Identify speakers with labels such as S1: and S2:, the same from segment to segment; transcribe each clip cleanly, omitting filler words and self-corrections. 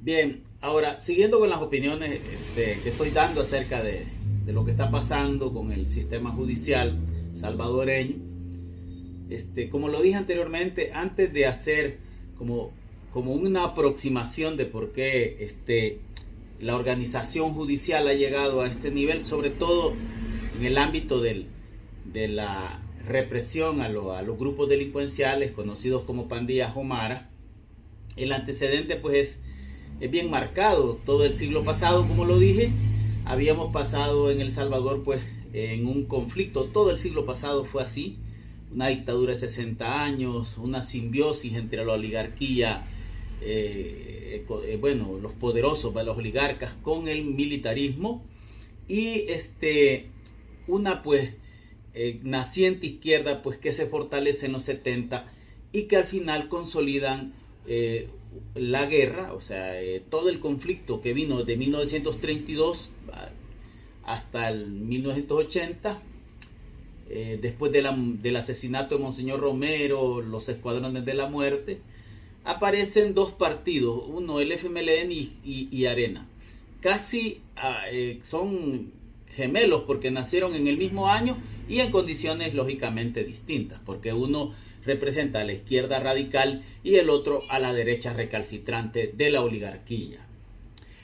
S1: Bien, ahora siguiendo con las opiniones que estoy dando acerca de lo que está pasando con el sistema judicial salvadoreño, como lo dije anteriormente, antes de hacer como, como una aproximación de por qué la organización judicial ha llegado a este nivel, sobre todo en el ámbito de la represión a los grupos delincuenciales conocidos como pandillas o maras. El antecedente pues es bien marcado. Todo el siglo pasado, como lo dije, habíamos pasado en El Salvador pues en un conflicto. Todo el siglo pasado fue así, una dictadura de 60 años, una simbiosis entre la oligarquía, bueno, los poderosos, los oligarcas, con el militarismo, y una pues naciente izquierda pues que se fortalece en los 70 y que al final consolidan la guerra, o sea, todo el conflicto que vino de 1932 hasta el 1980, después del asesinato de Monseñor Romero, los escuadrones de la muerte, aparecen dos partidos, uno el FMLN y Arena. Casi son gemelos porque nacieron en el mismo año y en condiciones lógicamente distintas, porque uno representa a la izquierda radical y el otro a la derecha recalcitrante de la oligarquía.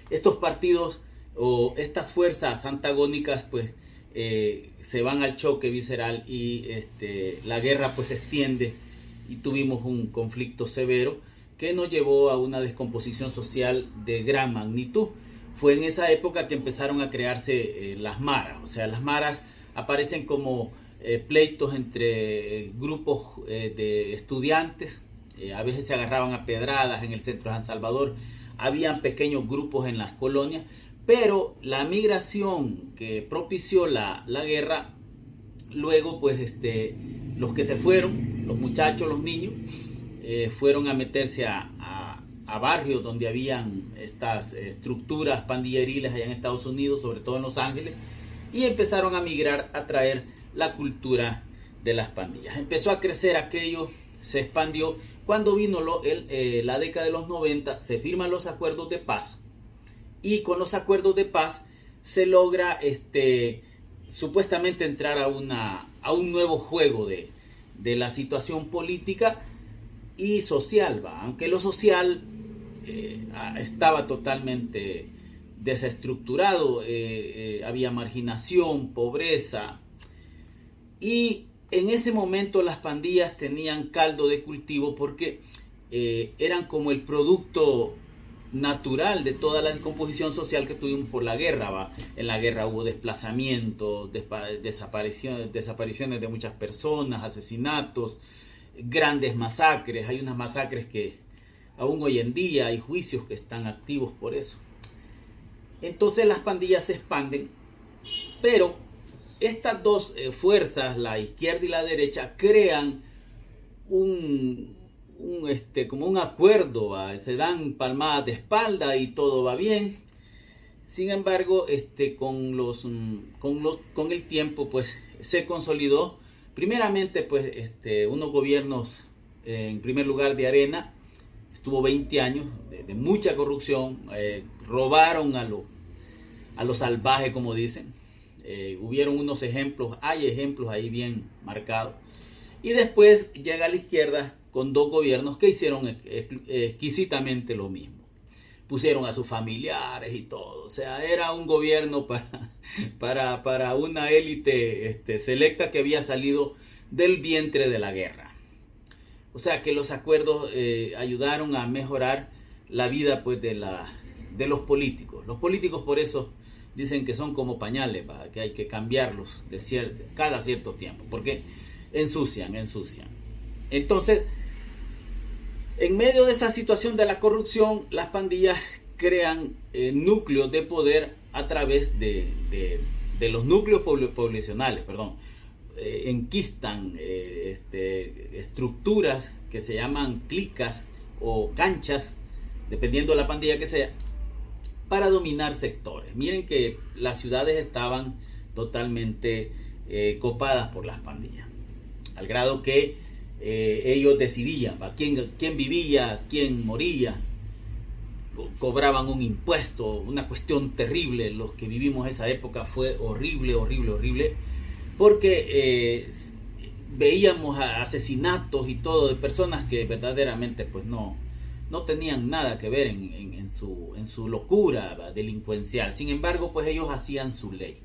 S1: Estos partidos o estas fuerzas antagónicas pues se van al choque visceral y la guerra pues se extiende y tuvimos un conflicto severo que nos llevó a una descomposición social de gran magnitud. Fue en esa época que empezaron a crearse las maras. O sea, las maras aparecen como pleitos entre grupos de estudiantes. A veces se agarraban a pedradas en el centro de San Salvador. Habían pequeños grupos en las colonias. Pero la migración que propició la guerra, luego pues los que se fueron, los muchachos, los niños, fueron a meterse a barrios donde habían estas estructuras pandilleriles allá en Estados Unidos, sobre todo en Los Ángeles, y empezaron a migrar, a traer la cultura de las pandillas. Empezó a crecer aquello, se expandió. Cuando vino la década de los 90, se firman los acuerdos de paz, y con los acuerdos de paz se logra supuestamente entrar a un nuevo juego de la situación política y social, aunque lo social estaba totalmente desestructurado, había marginación, pobreza, y en ese momento las pandillas tenían caldo de cultivo porque eran como el producto natural de toda la descomposición social que tuvimos por la guerra. En la guerra hubo desplazamientos, desapariciones de muchas personas, asesinatos, grandes masacres. Hay unas masacres que aún hoy en día hay juicios que están activos por eso. Entonces las pandillas se expanden, pero estas dos fuerzas, la izquierda y la derecha, crean como un acuerdo, se dan palmadas de espalda y todo va bien. Sin embargo, con el tiempo pues se consolidó primeramente pues unos gobiernos, en primer lugar de Arena. Estuvo 20 años de mucha corrupción, robaron a lo salvaje, como dicen. Hubieron unos ejemplos, hay ejemplos ahí bien marcados. Y después llega la izquierda con dos gobiernos que hicieron exquisitamente lo mismo. Pusieron a sus familiares y todo. O sea, era un gobierno para una élite selecta que había salido del vientre de la guerra. O sea que los acuerdos ayudaron a mejorar la vida pues de los políticos. Los políticos por eso dicen que son como pañales, que hay que cambiarlos cada cierto tiempo, porque ensucian. Entonces, en medio de esa situación de la corrupción, las pandillas crean núcleos de poder a través de los núcleos poblacionales, enquistan estructuras que se llaman clicas o canchas, dependiendo de la pandilla que sea, para dominar sectores. Miren que las ciudades estaban totalmente copadas por las pandillas, al grado que ellos decidían quién vivía, quién moría. cobraban un impuesto, una cuestión terrible. Los que vivimos esa época fue horrible, horrible, horrible, porque veíamos asesinatos y todo de personas que verdaderamente pues no tenían nada que ver en su locura delincuencial. Sin embargo, pues ellos hacían su ley.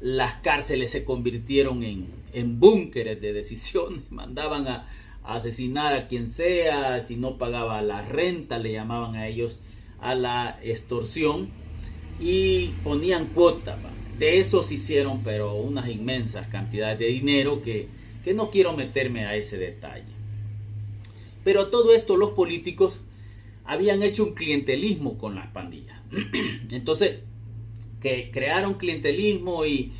S1: Las cárceles se convirtieron en búnkeres de decisiones, mandaban a asesinar a quien sea, si no pagaba la renta, le llamaban a ellos a la extorsión, y ponían cuotas. De eso se hicieron pero unas inmensas cantidades de dinero que no quiero meterme a ese detalle. Pero todo esto los políticos habían hecho un clientelismo con las pandillas. Entonces, que crearon clientelismo y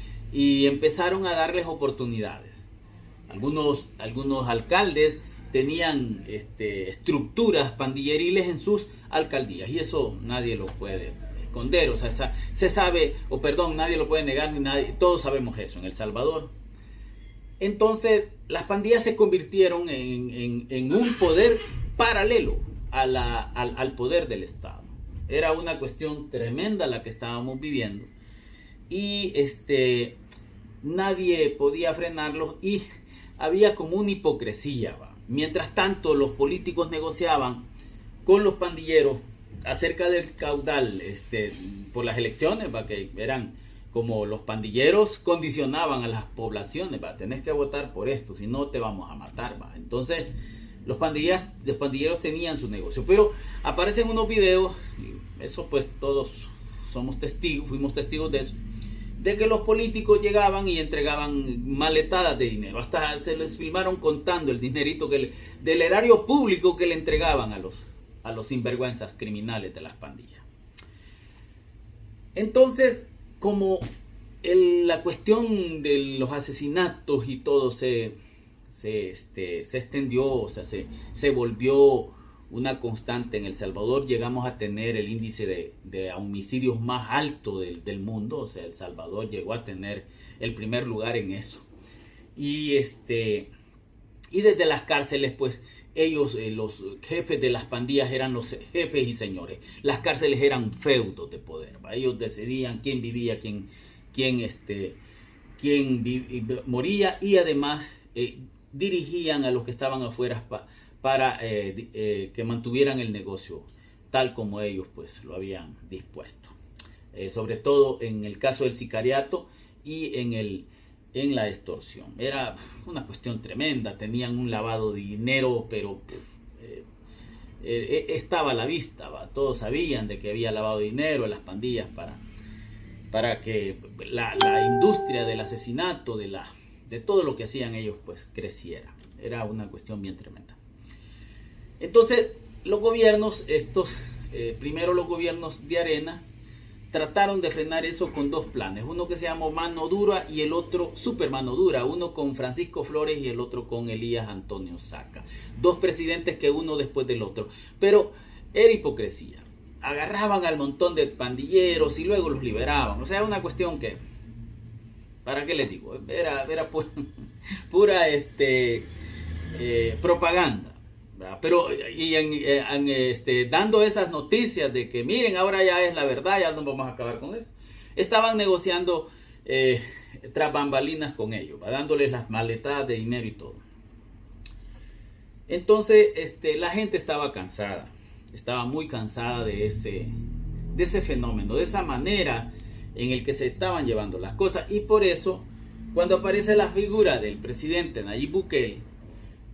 S1: empezaron a darles oportunidades. Algunos alcaldes tenían estructuras pandilleriles en sus alcaldías, y eso nadie lo puede esconder, o sea, se sabe, nadie lo puede negar, todos sabemos eso en El Salvador. Entonces las pandillas se convirtieron en un poder paralelo al poder del Estado. Era una cuestión tremenda la que estábamos viviendo, y nadie podía frenarlos, y había como una hipocresía. Mientras tanto, los políticos negociaban con los pandilleros acerca del caudal por las elecciones, que eran como los pandilleros condicionaban a las poblaciones, tenés que votar por esto, si no te vamos a matar. Entonces los pandilleros tenían su negocio, pero aparecen unos videos, y eso pues todos fuimos testigos de eso, de que los políticos llegaban y entregaban maletadas de dinero. Hasta se les filmaron contando el dinerito del erario público que le entregaban a los sinvergüenzas criminales de las pandillas. Entonces, como la cuestión de los asesinatos y todo se extendió, o sea, se volvió una constante en El Salvador, llegamos a tener el índice de homicidios más alto del mundo. O sea, El Salvador llegó a tener el primer lugar en eso. Y desde las cárceles, pues ellos, los jefes de las pandillas, eran los jefes y señores. Las cárceles eran feudos de poder. Ellos decidían quién vivía, quién moría, y además dirigían a los que estaban afuera para que mantuvieran el negocio tal como ellos pues lo habían dispuesto. Sobre todo en el caso del sicariato y en la extorsión. Era una cuestión tremenda. Tenían un lavado de dinero, pero estaba a la vista. Todos sabían de que había lavado de dinero en las pandillas para que la industria del asesinato, de todo lo que hacían ellos, pues creciera. Era una cuestión bien tremenda. Entonces los gobiernos, primero los gobiernos de Arena, trataron de frenar eso con dos planes. Uno que se llamó Mano Dura y el otro Super Mano Dura. Uno con Francisco Flores y el otro con Elías Antonio Saca. Dos presidentes que uno después del otro. Pero era hipocresía. Agarraban al montón de pandilleros y luego los liberaban. O sea, una cuestión que, ¿para qué les digo? Era pura propaganda. Pero dando esas noticias de que miren, ahora ya es la verdad, ya no vamos a acabar con esto, estaban negociando tras bambalinas con ellos, dándoles las maletadas de dinero y todo. Entonces la gente estaba cansada, estaba muy cansada de ese fenómeno, de esa manera en el que se estaban llevando las cosas. Y por eso, cuando aparece la figura del presidente Nayib Bukele,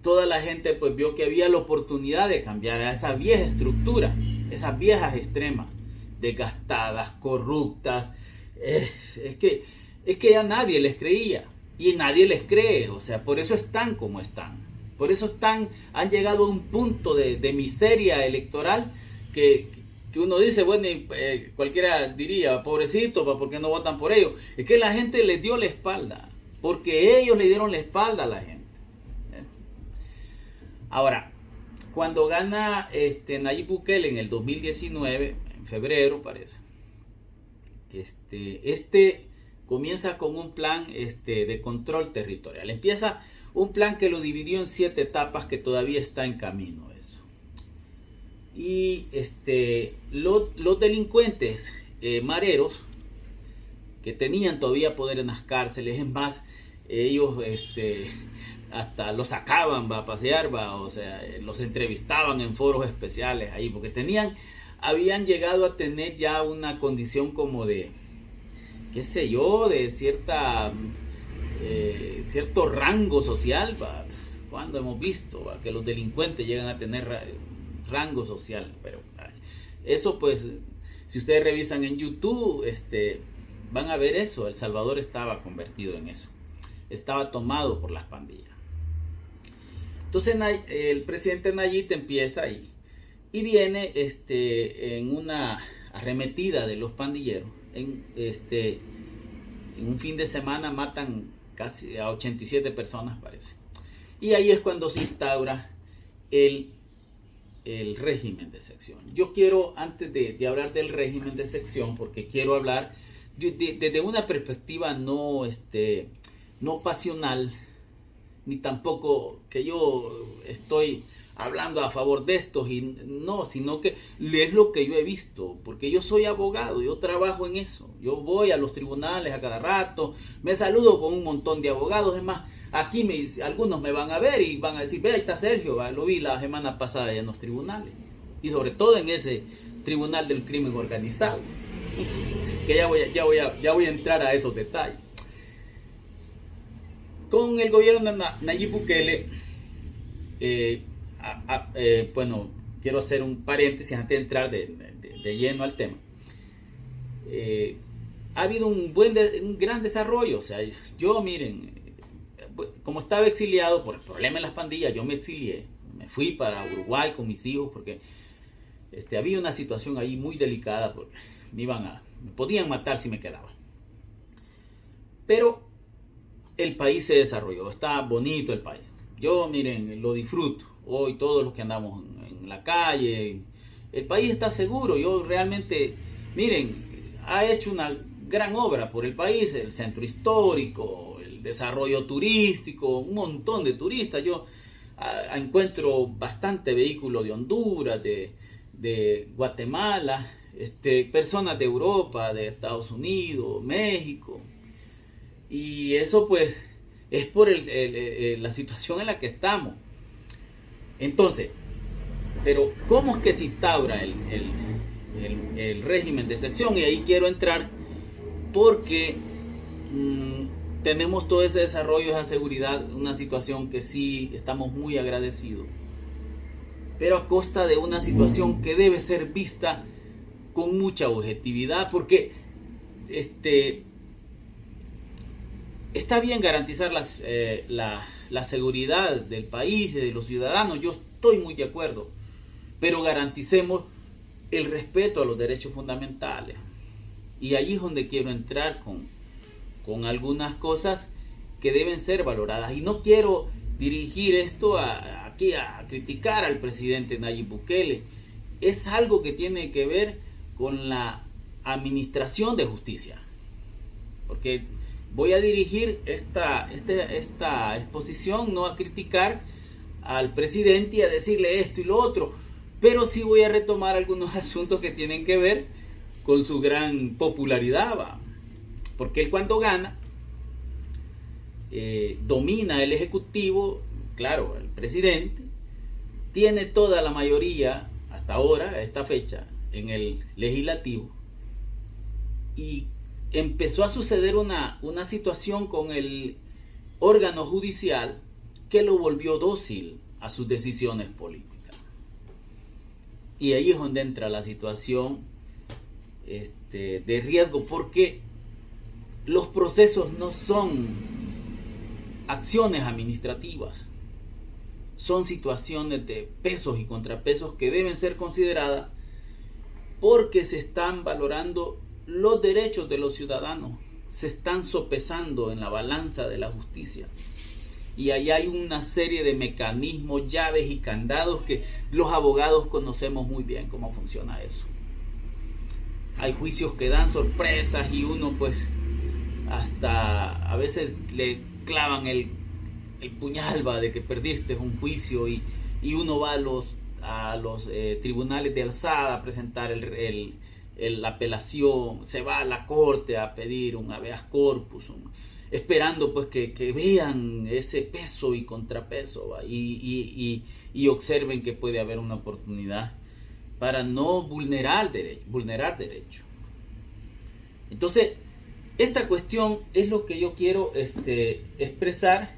S1: toda la gente pues vio que había la oportunidad de cambiar a esa vieja estructura, esas viejas extremas, desgastadas, corruptas. Es que ya nadie les creía, y nadie les cree. O sea, por eso están como están. Por eso han llegado a un punto de miseria electoral que uno dice, bueno, cualquiera diría, pobrecito, ¿por qué no votan por ellos? Es que la gente les dio la espalda, porque ellos le dieron la espalda a la gente. Ahora, cuando gana Nayib Bukele en el 2019, en febrero parece, comienza con un plan de control territorial. Empieza un plan que lo dividió en 7 etapas, que todavía está en camino eso. Y los delincuentes mareros que tenían todavía poder en las cárceles, es más, ellos hasta los sacaban a pasear, o sea, los entrevistaban en foros especiales ahí, porque habían llegado a tener ya una condición como de, qué sé yo, de cierto rango social, cuando hemos visto que los delincuentes llegan a tener rango social, pero eso pues, si ustedes revisan en YouTube, van a ver eso. El Salvador estaba convertido en eso, estaba tomado por las pandillas. Entonces el presidente Nayib empieza ahí y viene en una arremetida de los pandilleros. En un fin de semana matan casi a 87 personas, parece. Y ahí es cuando se instaura el régimen de sección. Yo quiero, antes de hablar del régimen de sección, porque quiero hablar desde una perspectiva no pasional, ni tampoco que yo estoy hablando a favor de estos, sino que es lo que yo he visto, porque yo soy abogado, yo trabajo en eso, yo voy a los tribunales a cada rato, me saludo con un montón de abogados. Es más, aquí algunos me van a ver y van a decir, ve, ahí está Sergio, lo vi la semana pasada en los tribunales, y sobre todo en ese tribunal del crimen organizado, que ya voy a entrar a esos detalles. Con el gobierno de Nayib Bukele, bueno, quiero hacer un paréntesis antes de entrar de lleno al tema. Ha habido un gran desarrollo. O sea, yo, miren, como estaba exiliado por el problema en las pandillas, yo me exilié, me fui para Uruguay con mis hijos porque había una situación ahí muy delicada, porque me podían matar si me quedaba. Pero el país se desarrolló, está bonito el país. Yo, miren, lo disfruto. Hoy todos los que andamos en la calle, el país está seguro. Yo realmente, miren, ha hecho una gran obra por el país, el centro histórico, el desarrollo turístico, un montón de turistas. Yo encuentro bastante vehículos de Honduras, de Guatemala, personas de Europa, de Estados Unidos, México. Y eso pues es por la situación en la que estamos. Entonces, pero ¿cómo es que se instaura el régimen de sección? Y ahí quiero entrar porque tenemos todo ese desarrollo, esa seguridad, una situación que sí estamos muy agradecidos, pero a costa de una situación que debe ser vista con mucha objetividad, porque está bien garantizar la seguridad del país y de los ciudadanos, yo estoy muy de acuerdo, pero garanticemos el respeto a los derechos fundamentales. Y ahí es donde quiero entrar con algunas cosas que deben ser valoradas. Y no quiero dirigir esto aquí a criticar al presidente Nayib Bukele. Es algo que tiene que ver con la administración de justicia. Porque voy a dirigir esta exposición no a criticar al presidente y a decirle esto y lo otro, pero sí voy a retomar algunos asuntos que tienen que ver con su gran popularidad, porque él cuando gana domina el ejecutivo, claro, el presidente tiene toda la mayoría hasta ahora, a esta fecha, en el legislativo, y empezó a suceder una situación con el órgano judicial que lo volvió dócil a sus decisiones políticas. Y ahí es donde entra la situación de riesgo, porque los procesos no son acciones administrativas, son situaciones de pesos y contrapesos que deben ser consideradas porque se están valorando los derechos de los ciudadanos, se están sopesando en la balanza de la justicia. Y ahí hay una serie de mecanismos, llaves y candados que los abogados conocemos muy bien cómo funciona eso. Hay juicios que dan sorpresas y uno pues hasta a veces le clavan el puñal de que perdiste un juicio y uno va a los a los tribunales de alzada a presentar la apelación, se va a la corte a pedir un habeas corpus, esperando pues que vean ese peso y contrapeso, ¿va? Y observen que puede haber una oportunidad para no vulnerar derecho. Entonces, esta cuestión es lo que yo quiero expresar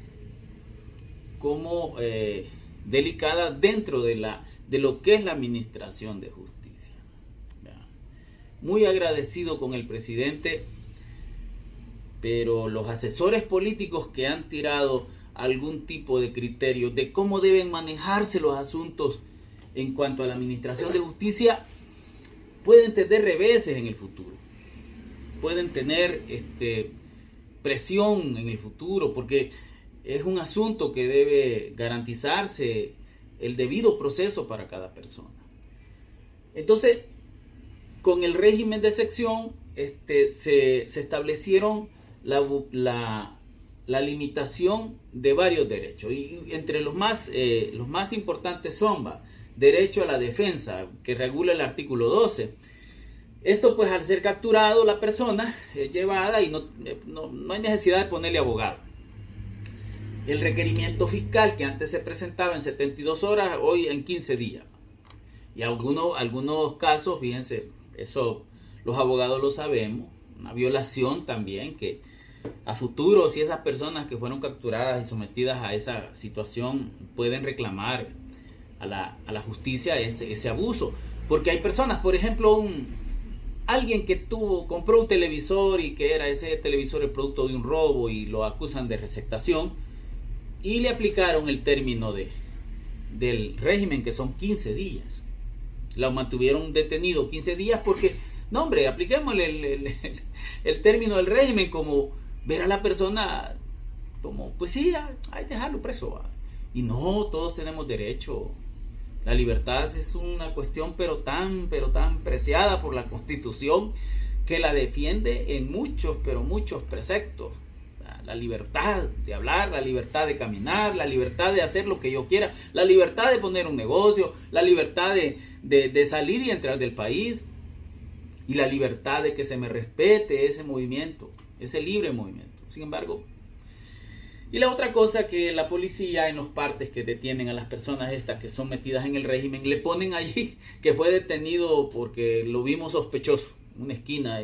S1: como delicada dentro de lo que es la administración de justicia. Muy agradecido con el presidente, pero los asesores políticos que han tirado algún tipo de criterio de cómo deben manejarse los asuntos en cuanto a la administración de justicia pueden tener reveses en el futuro, pueden tener presión en el futuro, porque es un asunto que debe garantizarse el debido proceso para cada persona. Entonces, con el régimen de sección se establecieron la limitación de varios derechos, y entre los más importantes son derecho a la defensa, que regula el artículo 12. Esto pues al ser capturado la persona es llevada y no hay necesidad de ponerle abogado. El requerimiento fiscal que antes se presentaba en 72 horas, hoy en 15 días. Y algunos casos, fíjense, eso los abogados lo sabemos, una violación también, que a futuro, si esas personas que fueron capturadas y sometidas a esa situación pueden reclamar a la justicia ese abuso. Porque hay personas, por ejemplo, alguien que compró un televisor y que era ese televisor el producto de un robo y lo acusan de receptación y le aplicaron el término del régimen, que son 15 días. Lo mantuvieron detenido 15 días porque, no hombre, apliquémosle el término del régimen, como ver a la persona como, pues sí, hay que dejarlo preso. Y no, todos tenemos derecho. La libertad es una cuestión pero tan preciada por la Constitución, que la defiende en muchos preceptos. La libertad de hablar, la libertad de caminar, la libertad de hacer lo que yo quiera, la libertad de poner un negocio, la libertad de salir y entrar del país, y la libertad de que se me respete ese movimiento, ese libre movimiento. Sin embargo, y la otra cosa, que la policía en los partes que detienen a las personas estas que son metidas en el régimen, le ponen allí que fue detenido porque lo vimos sospechoso. En una esquina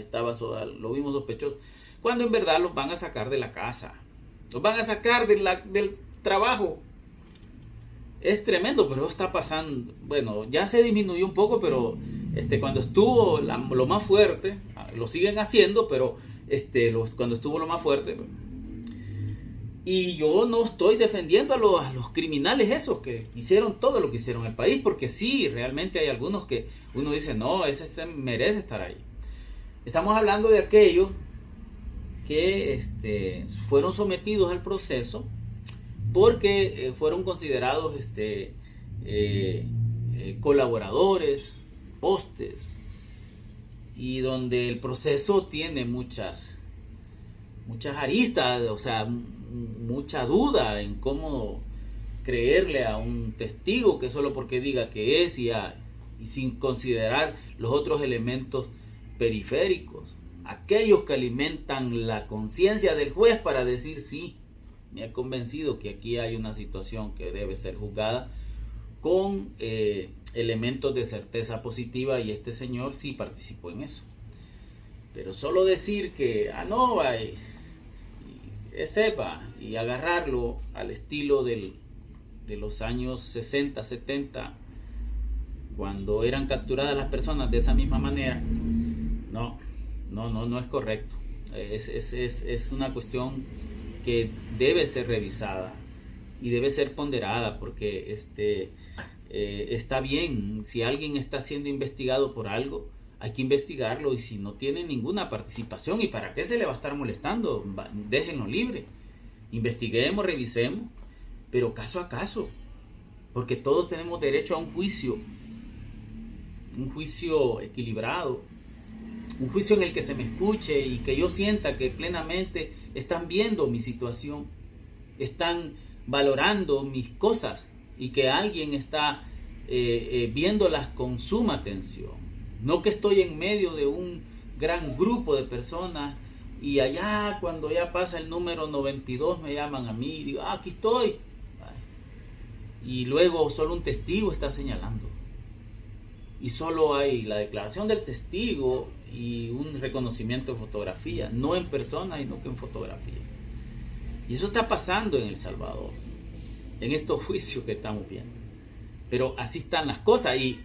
S1: lo vimos sospechoso. Cuando en verdad los van a sacar de la casa. Los van a sacar del trabajo. Es tremendo, pero está pasando. Bueno, ya se disminuyó un poco, pero cuando estuvo lo más fuerte, lo siguen haciendo, pero cuando estuvo lo más fuerte. Y yo no estoy defendiendo a los criminales esos que hicieron todo lo que hicieron en el país, porque sí, realmente hay algunos que uno dice, no, ese merece estar ahí. Estamos hablando de aquellos que fueron sometidos al proceso porque fueron considerados colaboradores, postes, y donde el proceso tiene muchas aristas, o sea, mucha duda en cómo creerle a un testigo que solo porque diga que es y sin considerar los otros elementos periféricos, aquellos que alimentan la conciencia del juez para decir sí, me ha convencido que aquí hay una situación que debe ser juzgada con elementos de certeza positiva, y este señor sí participó en eso. Pero solo decir que no va sepa y agarrarlo al estilo de los años 60, 70, cuando eran capturadas las personas de esa misma manera, no es correcto. Es una cuestión que debe ser revisada y debe ser ponderada, porque está bien, si alguien está siendo investigado por algo, hay que investigarlo, y si no tiene ninguna participación, ¿y para qué se le va a estar molestando? Déjenlo libre, investiguemos, revisemos, pero caso a caso, porque todos tenemos derecho a un juicio equilibrado, un juicio en el que se me escuche y que yo sienta que plenamente están viendo mi situación, están valorando mis cosas, y que alguien está viéndolas con suma atención. No que estoy en medio de un gran grupo de personas y allá cuando ya pasa el número 92 me llaman a mí y digo, aquí estoy. Y luego solo un testigo está señalando. Y solo hay la declaración del testigo y un reconocimiento en fotografía, no en persona, sino que en fotografía. Y eso está pasando en El Salvador, en estos juicios que estamos viendo. Pero así están las cosas, y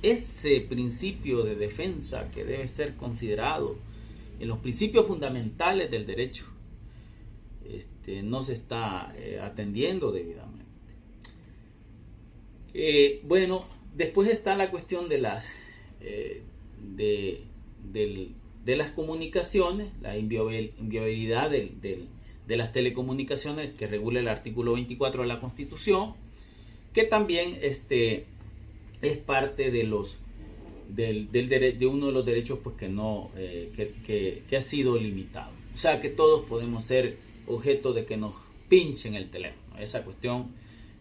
S1: ese principio de defensa que debe ser considerado en los principios fundamentales del derecho no se está atendiendo debidamente. Bueno, después está la cuestión de las de las comunicaciones, la inviolabilidad de las telecomunicaciones que regula el artículo 24 de la Constitución, que también es parte de de uno de los derechos pues que no que ha sido limitado. O sea que todos podemos ser objeto de que nos pinchen el teléfono, esa cuestión,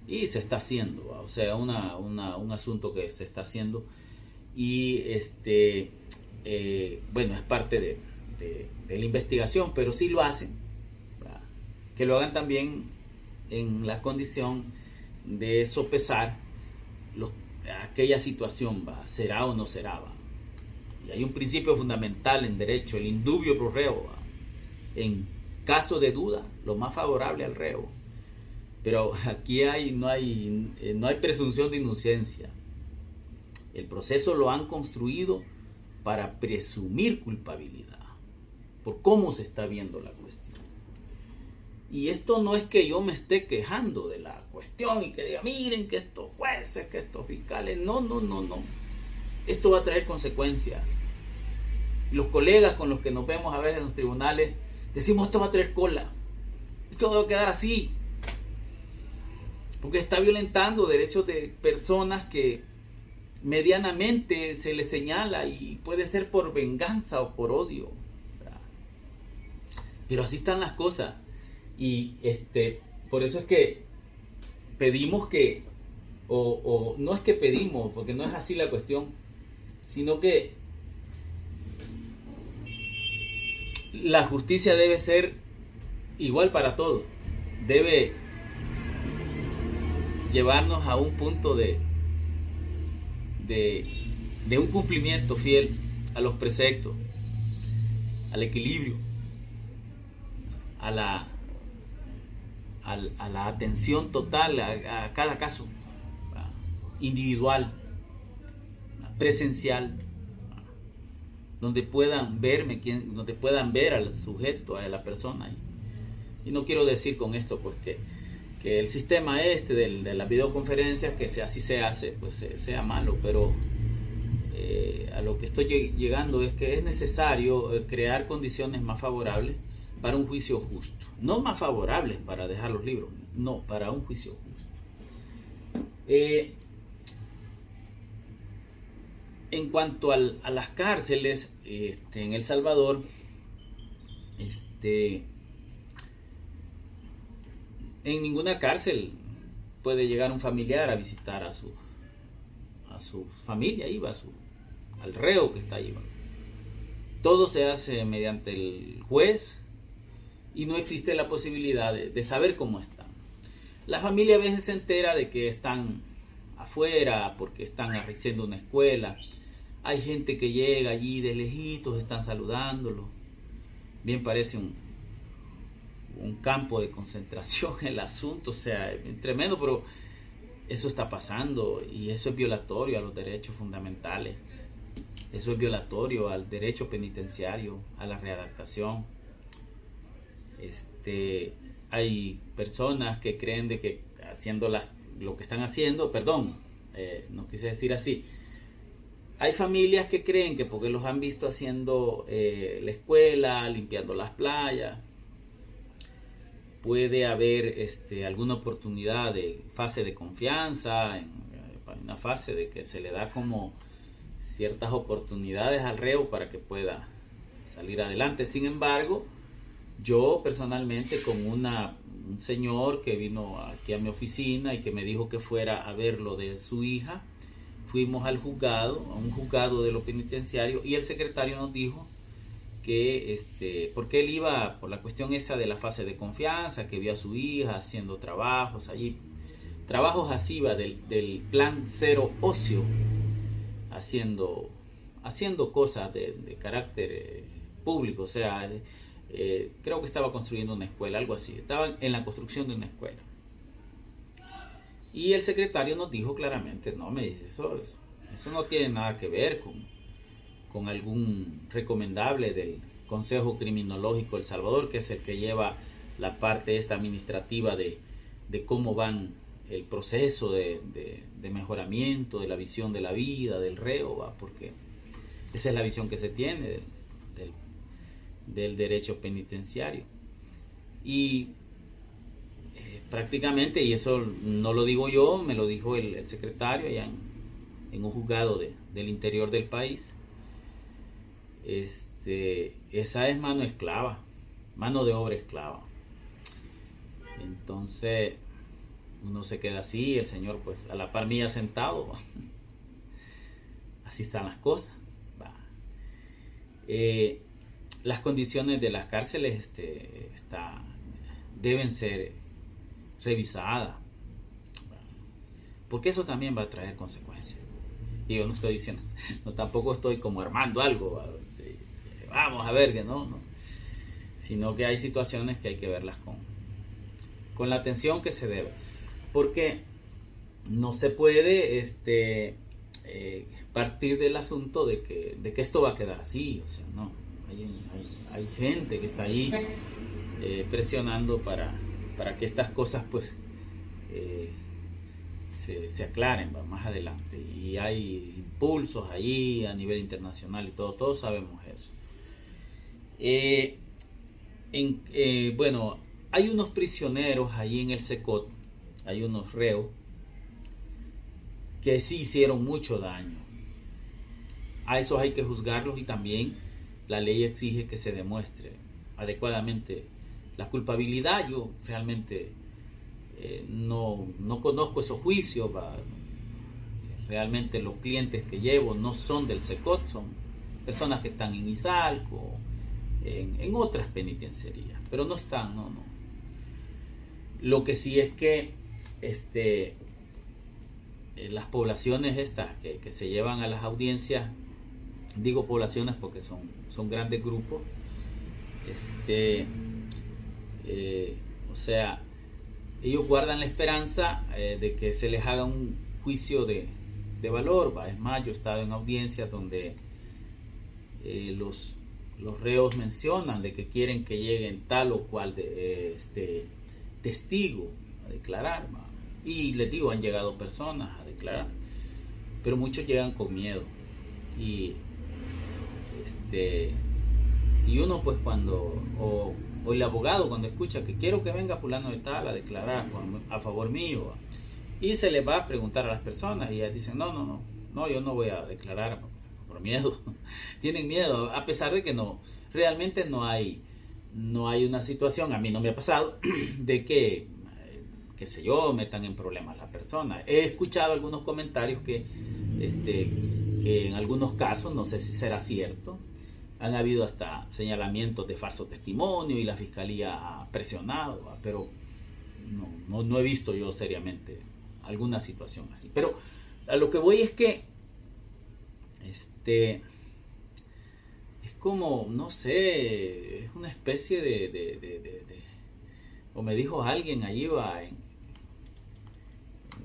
S1: y se está haciendo, o sea, un asunto que se está haciendo, y bueno, es parte de la investigación, pero sí lo hacen, ¿verdad? Que lo hagan también en la condición de sopesar aquella situación, ¿va? ¿Será o no será? ¿Va? Y hay un principio fundamental en derecho, el indubio pro reo, ¿va? En caso de duda, lo más favorable al reo. Pero aquí no hay presunción de inocencia. El proceso lo han construido para presumir culpabilidad, por cómo se está viendo la cuestión. Y esto no es que yo me esté quejando de la cuestión y que diga, miren que estos jueces, que estos fiscales, no. Esto va a traer consecuencias. Los colegas con los que nos vemos a veces en los tribunales, decimos, esto va a traer cola. Esto no va a quedar así. Porque está violentando derechos de personas que medianamente se les señala, y puede ser por venganza o por odio, ¿verdad? Pero así están las cosas, y por eso es que pedimos que, o no es que pedimos, porque no es así la cuestión, sino que la justicia debe ser igual para todos, debe llevarnos a un punto de un cumplimiento fiel a los preceptos, al equilibrio, a la atención total a cada caso, individual, presencial, donde puedan verme, donde puedan ver al sujeto, a la persona. Y no quiero decir con esto pues que el sistema de las videoconferencias, que así se hace, pues sea malo, pero a lo que estoy llegando es que es necesario crear condiciones más favorables para un juicio justo. No más favorables para dejar los libros, no, para un juicio justo. En cuanto a las cárceles en El Salvador, en ninguna cárcel puede llegar un familiar a visitar a su familia, al reo que está ahí. Todo se hace mediante el juez, y no existe la posibilidad de saber cómo están. La familia a veces se entera de que están afuera porque están haciendo una escuela. Hay gente que llega allí de lejitos, están saludándolo. Bien parece un campo de concentración el asunto, o sea, tremendo, pero eso está pasando, y eso es violatorio a los derechos fundamentales. Eso es violatorio al derecho penitenciario, a la readaptación. Hay personas que creen de que haciendo lo que están haciendo, no quise decir así. Hay familias que creen que porque los han visto haciendo la escuela, limpiando las playas, puede haber alguna oportunidad de fase de confianza, una fase de que se le da como ciertas oportunidades al reo para que pueda salir adelante. Sin embargo, yo personalmente, con una un señor que vino aquí a mi oficina y que me dijo que fuera a ver lo de su hija. Fuimos al juzgado, a un juzgado de lo penitenciario, y el secretario nos dijo que porque él iba por la cuestión esa de la fase de confianza, que vio a su hija haciendo trabajos allí, trabajos así va del plan cero ocio, haciendo cosas de carácter público, o sea, creo que estaba construyendo una escuela, algo así, estaba en la construcción de una escuela. Y el secretario nos dijo claramente, no, me dice, eso no tiene nada que ver con algún recomendable del Consejo Criminológico de El Salvador, que es el que lleva la parte esta administrativa de cómo van el proceso de mejoramiento, de la visión de la vida, del reo, ¿va? Porque esa es la visión que se tiene del derecho penitenciario. Y prácticamente, y eso no lo digo yo, me lo dijo el secretario allá en un juzgado del interior del país, esa es mano esclava, mano de obra esclava. Entonces uno se queda así, el señor pues a la par mía sentado, ¿va? Así están las cosas, ¿va? Las condiciones de las cárceles deben ser revisadas, porque eso también va a traer consecuencias. Y yo no estoy diciendo, no, tampoco estoy como armando algo, vamos a ver que no, sino que hay situaciones que hay que verlas con la atención que se debe, porque no se puede partir del asunto de que esto va a quedar así, o sea, no, hay gente que está ahí presionando para que estas cosas pues se aclaren más adelante, y hay impulsos ahí a nivel internacional y todos sabemos eso. Bueno, hay unos prisioneros ahí en el SECOT, hay unos reos que sí hicieron mucho daño. A esos hay que juzgarlos, y también la ley exige que se demuestre adecuadamente la culpabilidad. Yo realmente no conozco esos juicios, realmente los clientes que llevo no son del SECOT, son personas que están en Izalco, en otras penitenciarías, pero no están, no. Lo que sí es que las poblaciones estas que se llevan a las audiencias, digo poblaciones porque son grandes grupos, o sea, ellos guardan la esperanza de que se les haga un juicio de valor, ¿va? Es más, yo he estado en audiencias donde los reos mencionan de que quieren que lleguen tal o cual testigo a declarar, ¿va? Y les digo, han llegado personas a declarar, pero muchos llegan con miedo, y uno pues cuando o el abogado cuando escucha que quiero que venga fulano de tal a declarar a favor mío, y se le va a preguntar a las personas, y ellas dicen no, yo no voy a declarar por miedo. Tienen miedo, a pesar de que realmente no hay una situación, a mí no me ha pasado, de que qué sé yo, metan en problemas a la persona. He escuchado algunos comentarios que en algunos casos, no sé si será cierto, han habido hasta señalamientos de falso testimonio y la fiscalía ha presionado, pero no he visto yo seriamente alguna situación así. Pero a lo que voy es que es como, no sé, es una especie o me dijo alguien allí, va, en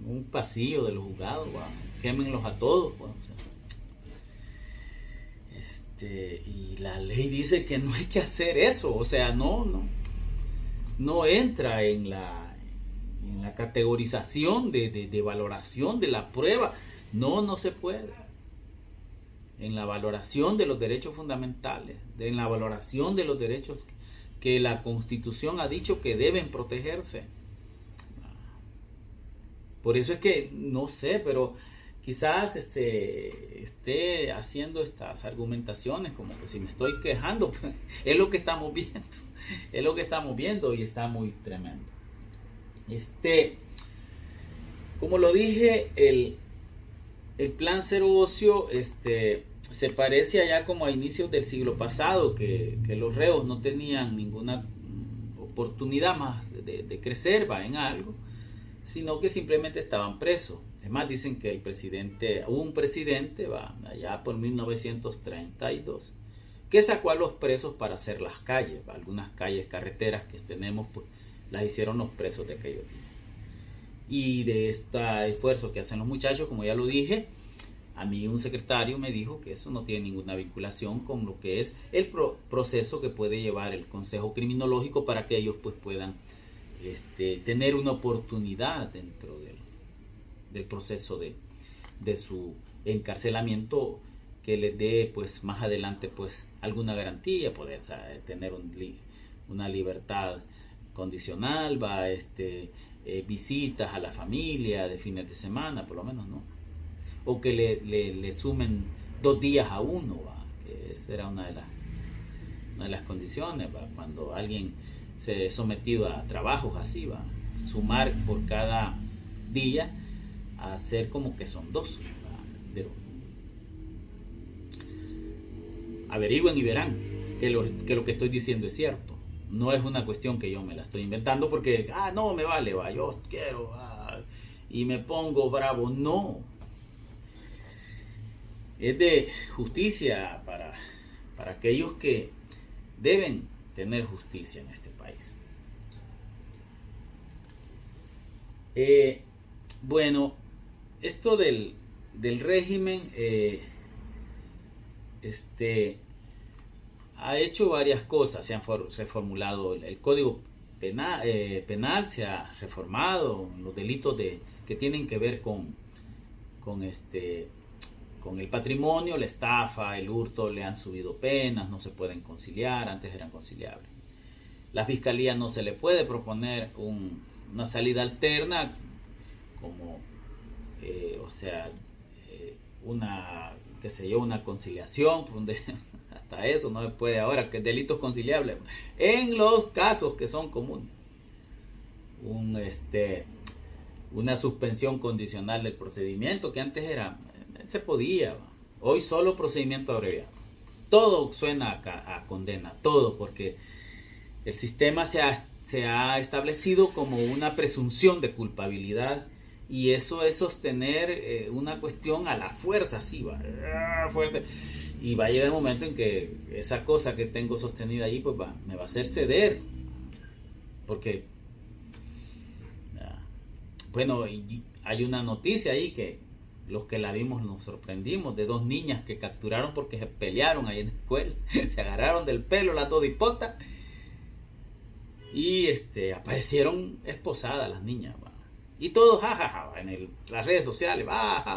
S1: un pasillo de los juzgados, va, quémenlos a todos, va, o sea, y la ley dice que no hay que hacer eso, o sea, no entra en la categorización de valoración de la prueba, no se puede. En la valoración de los derechos fundamentales, en la valoración de los derechos que la Constitución ha dicho que deben protegerse. Por eso es que, no sé, pero quizás esté haciendo estas argumentaciones como que si me estoy quejando, es lo que estamos viendo, y está muy tremendo. Este, como lo dije, el plan cero ocio se parece allá como a inicios del siglo pasado, que los reos no tenían ninguna oportunidad más de crecer en algo, sino que simplemente estaban presos. Además dicen que hubo un presidente allá por 1932 que sacó a los presos para hacer las calles. Algunas calles, carreteras que tenemos, pues las hicieron los presos de aquellos días. Y de este esfuerzo que hacen los muchachos, como ya lo dije, a mí un secretario me dijo que eso no tiene ninguna vinculación con lo que es el proceso que puede llevar el Consejo Criminológico para que ellos pues puedan tener una oportunidad dentro del proceso de su encarcelamiento, que les dé pues más adelante pues alguna garantía, poder tener una libertad condicional, visitas a la familia de fines de semana, por lo menos, ¿no? O que le sumen 2 días a uno, que esa era una de las condiciones, cuando alguien se sometido a trabajos así, sumar por cada día, a hacer como que son 2. Pero averigüen y verán que lo que estoy diciendo es cierto. No es una cuestión que yo me la estoy inventando porque, no me vale, yo quiero, y me pongo bravo. No. Es de justicia para aquellos que deben tener justicia en este país. Bueno, esto del régimen ha hecho varias cosas. Se han reformulado el código penal, se ha reformado los delitos que tienen que ver con el patrimonio, la estafa, el hurto, le han subido penas, no se pueden conciliar, antes eran conciliables. La fiscalía no se le puede proponer una salida alterna, como, una conciliación, hasta eso no se puede ahora, que delitos conciliables, en los casos que son comunes. Una suspensión condicional del procedimiento, que antes se podía, hoy solo procedimiento abreviado. Todo suena a condena, todo, porque el sistema se ha establecido como una presunción de culpabilidad, y eso es sostener una cuestión a la fuerza, así fuerte, y va a llegar el momento en que esa cosa que tengo sostenida ahí pues me va a hacer ceder, porque bueno, hay una noticia ahí que los que la vimos nos sorprendimos, de 2 niñas que capturaron porque se pelearon ahí en la escuela, se agarraron del pelo las 2 hipotas y aparecieron esposadas las niñas, y todos jajaja en las redes sociales,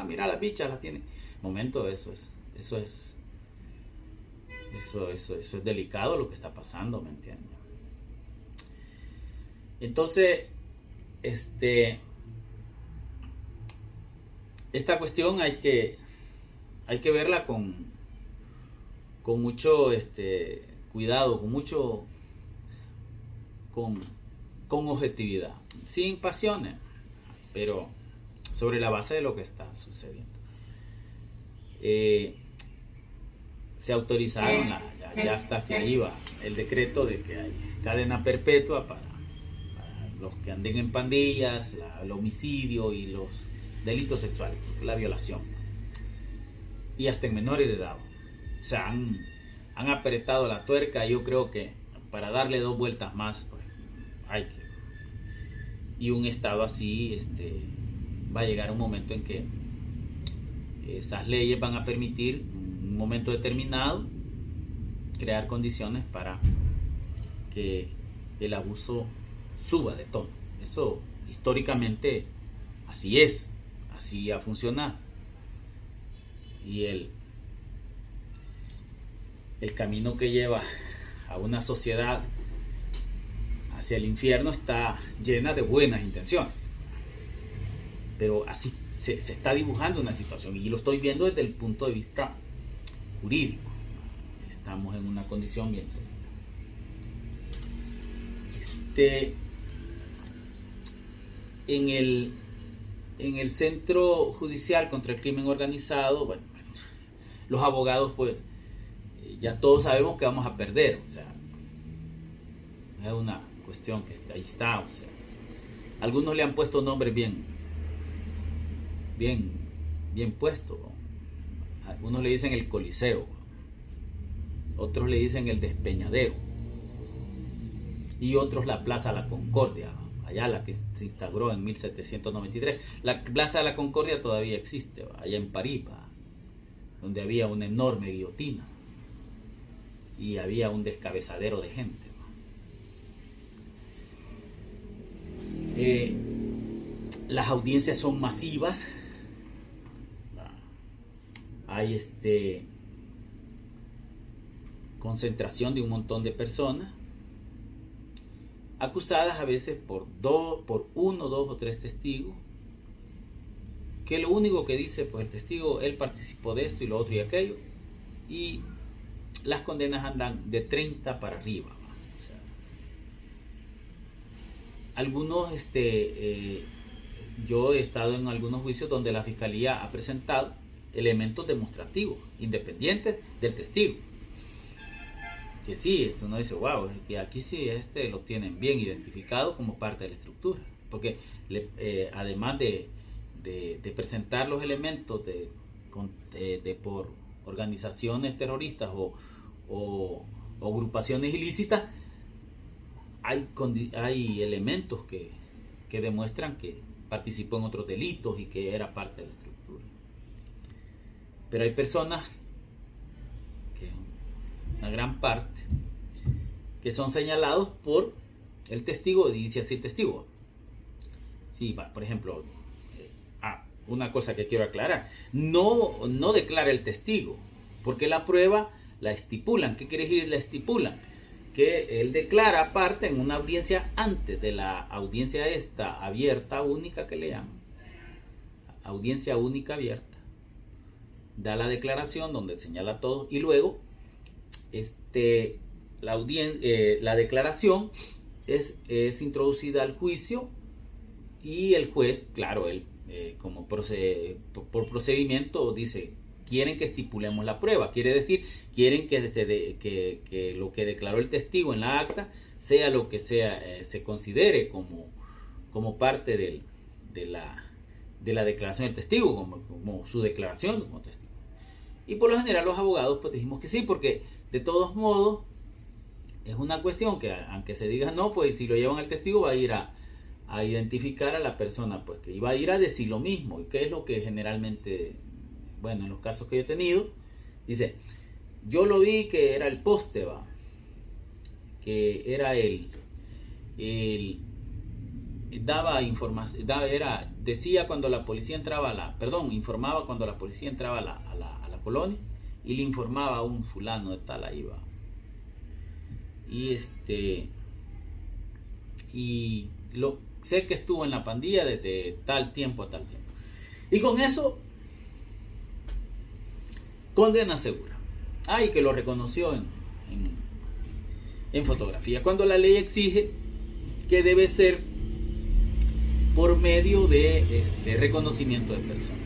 S1: mira las bichas, las tiene. Momento, eso es delicado lo que está pasando, ¿me entiendes? Entonces, esta cuestión hay que verla con mucho cuidado, con objetividad, sin pasiones, pero sobre la base de lo que está sucediendo. Se autorizaron ya hasta que iba el decreto de que hay cadena perpetua para los que anden en pandillas, el homicidio y los delitos sexuales, la violación, y hasta en menores de edad. O sea, han apretado la tuerca. Yo creo que para darle 2 vueltas más, pues hay que. Y un estado así va a llegar un momento en que esas leyes van a permitir, en un momento determinado, crear condiciones para que el abuso suba de tono. Eso históricamente así es, así ha funcionado. Y el camino que lleva a una sociedad hacia el infierno está llena de buenas intenciones, pero así se está dibujando una situación, y lo estoy viendo desde el punto de vista jurídico. Estamos en una condición bien en el, en el Centro Judicial contra el Crimen Organizado, bueno, los abogados pues ya todos sabemos que vamos a perder, o sea, es una cuestión que ahí está, o sea, algunos le han puesto nombres bien puestos, ¿no? Algunos le dicen el Coliseo, otros le dicen el Despeñadero y otros la Plaza de la Concordia, allá la que se instauró en 1793. La Plaza de la Concordia todavía existe, allá en París, donde había una enorme guillotina y había un descabezadero de gente. Las audiencias son masivas, hay concentración de un montón de personas acusadas a veces por uno, dos o tres testigos, que lo único que dice pues el testigo, él participó de esto y lo otro y aquello, y las condenas andan de 30 para arriba. O sea, algunos yo he estado en algunos juicios donde la fiscalía ha presentado elementos demostrativos independientes del testigo, que sí, esto no dice wow, que aquí sí lo tienen bien identificado como parte de la estructura, porque además de presentar los elementos de por organizaciones terroristas o agrupaciones ilícitas, hay elementos que demuestran que participó en otros delitos y que era parte de la estructura. Pero hay personas, que una gran parte, que son señalados por el testigo, dice así el testigo. Sí, por ejemplo, una cosa que quiero aclarar, no declara el testigo, porque la prueba la estipulan. ¿Qué quiere decir la estipulan? Que él declara aparte en una audiencia antes de la audiencia esta abierta única que le llaman, audiencia única abierta, da la declaración donde señala todo y luego la declaración es introducida al juicio y el juez, claro, él por procedimiento dice, quieren que estipulemos la prueba, quiere decir, quieren que lo que declaró el testigo en la acta sea lo que sea, se considere como parte de la declaración del testigo, como su declaración como testigo. Y por lo general los abogados pues dijimos que sí, porque de todos modos es una cuestión que aunque se diga no, pues si lo llevan al testigo va a ir a identificar a la persona, pues que iba a ir a decir lo mismo, y que es lo que generalmente, bueno, en los casos que yo he tenido, dice, yo lo vi que era el poste, que era daba información, decía cuando la policía entraba informaba cuando la policía entraba a la colonia y le informaba a un fulano de tal ahí va. Y sé que estuvo en la pandilla desde tal tiempo a tal tiempo. Y con eso, condena segura. Y que lo reconoció en fotografía. Cuando la ley exige que debe ser por medio de reconocimiento de persona.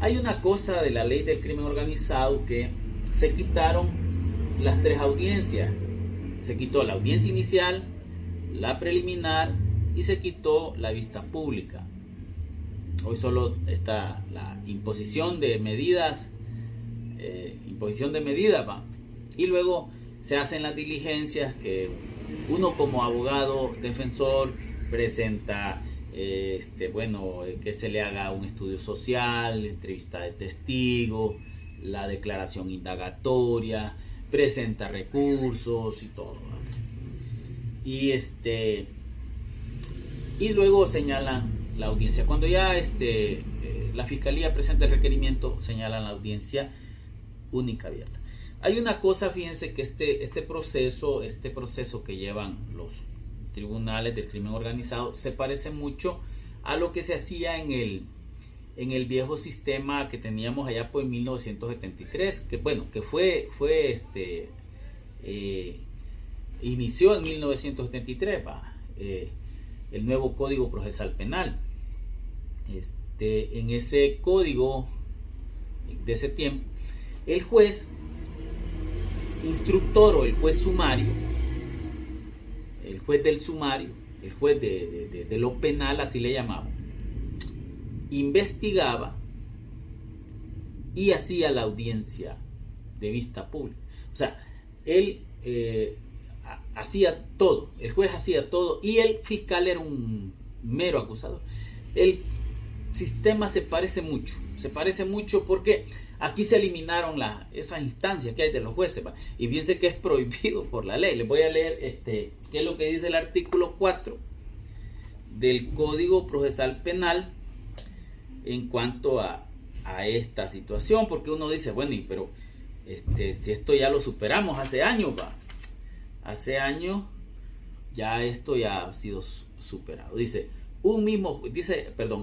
S1: Hay una cosa de la ley del crimen organizado que se quitaron las 3 audiencias. Se quitó la audiencia inicial, la preliminar y se quitó la vista pública. Hoy solo está la imposición de medidas, y luego se hacen las diligencias que uno como abogado defensor presenta, que se le haga un estudio social, entrevista de testigo, la declaración indagatoria, presenta recursos y todo. Y luego señalan la audiencia. Cuando ya la fiscalía presenta el requerimiento, señalan la audiencia única abierta. Hay una cosa, fíjense, que este proceso que llevan los tribunales del crimen organizado se parece mucho a lo que se hacía en el viejo sistema que teníamos allá por 1973, que bueno, que fue inició en 1973 el nuevo Código Procesal Penal. En ese código de ese tiempo, el juez instructor o el juez sumario, el juez del sumario, el juez de lo penal, así le llamamos, investigaba y hacía la audiencia de vista pública. O sea, él hacía todo, el juez hacía todo y el fiscal era un mero acusador. El sistema se parece mucho porque aquí se eliminaron esas instancias que hay de los jueces, y fíjense que es prohibido por la ley. Les voy a leer qué es lo que dice el artículo 4 del Código Procesal Penal en cuanto a esta situación, porque uno dice, bueno, pero si esto ya lo superamos hace años, hace años ya esto ya ha sido superado. Dice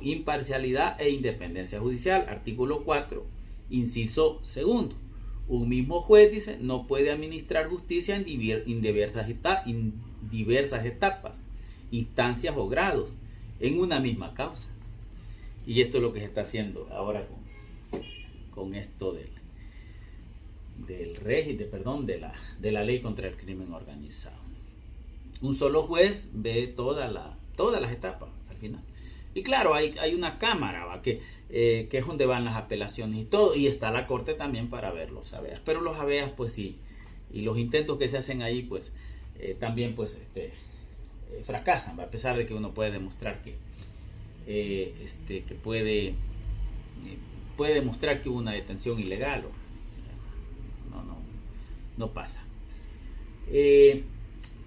S1: imparcialidad e independencia judicial, artículo 4, inciso segundo. Un mismo juez, dice, no puede administrar justicia en diversas etapas, instancias o grados en una misma causa. Y esto es lo que se está haciendo ahora con esto del régimen, de la ley contra el crimen organizado. Un solo juez ve todas las etapas al final. Y claro, hay una cámara que es donde van las apelaciones y todo, y está la corte también para ver los habeas. Pero los habeas, pues sí, y los intentos que se hacen ahí, pues también pues fracasan, a pesar de que uno puede demostrar que puede demostrar que hubo una detención ilegal. No pasa.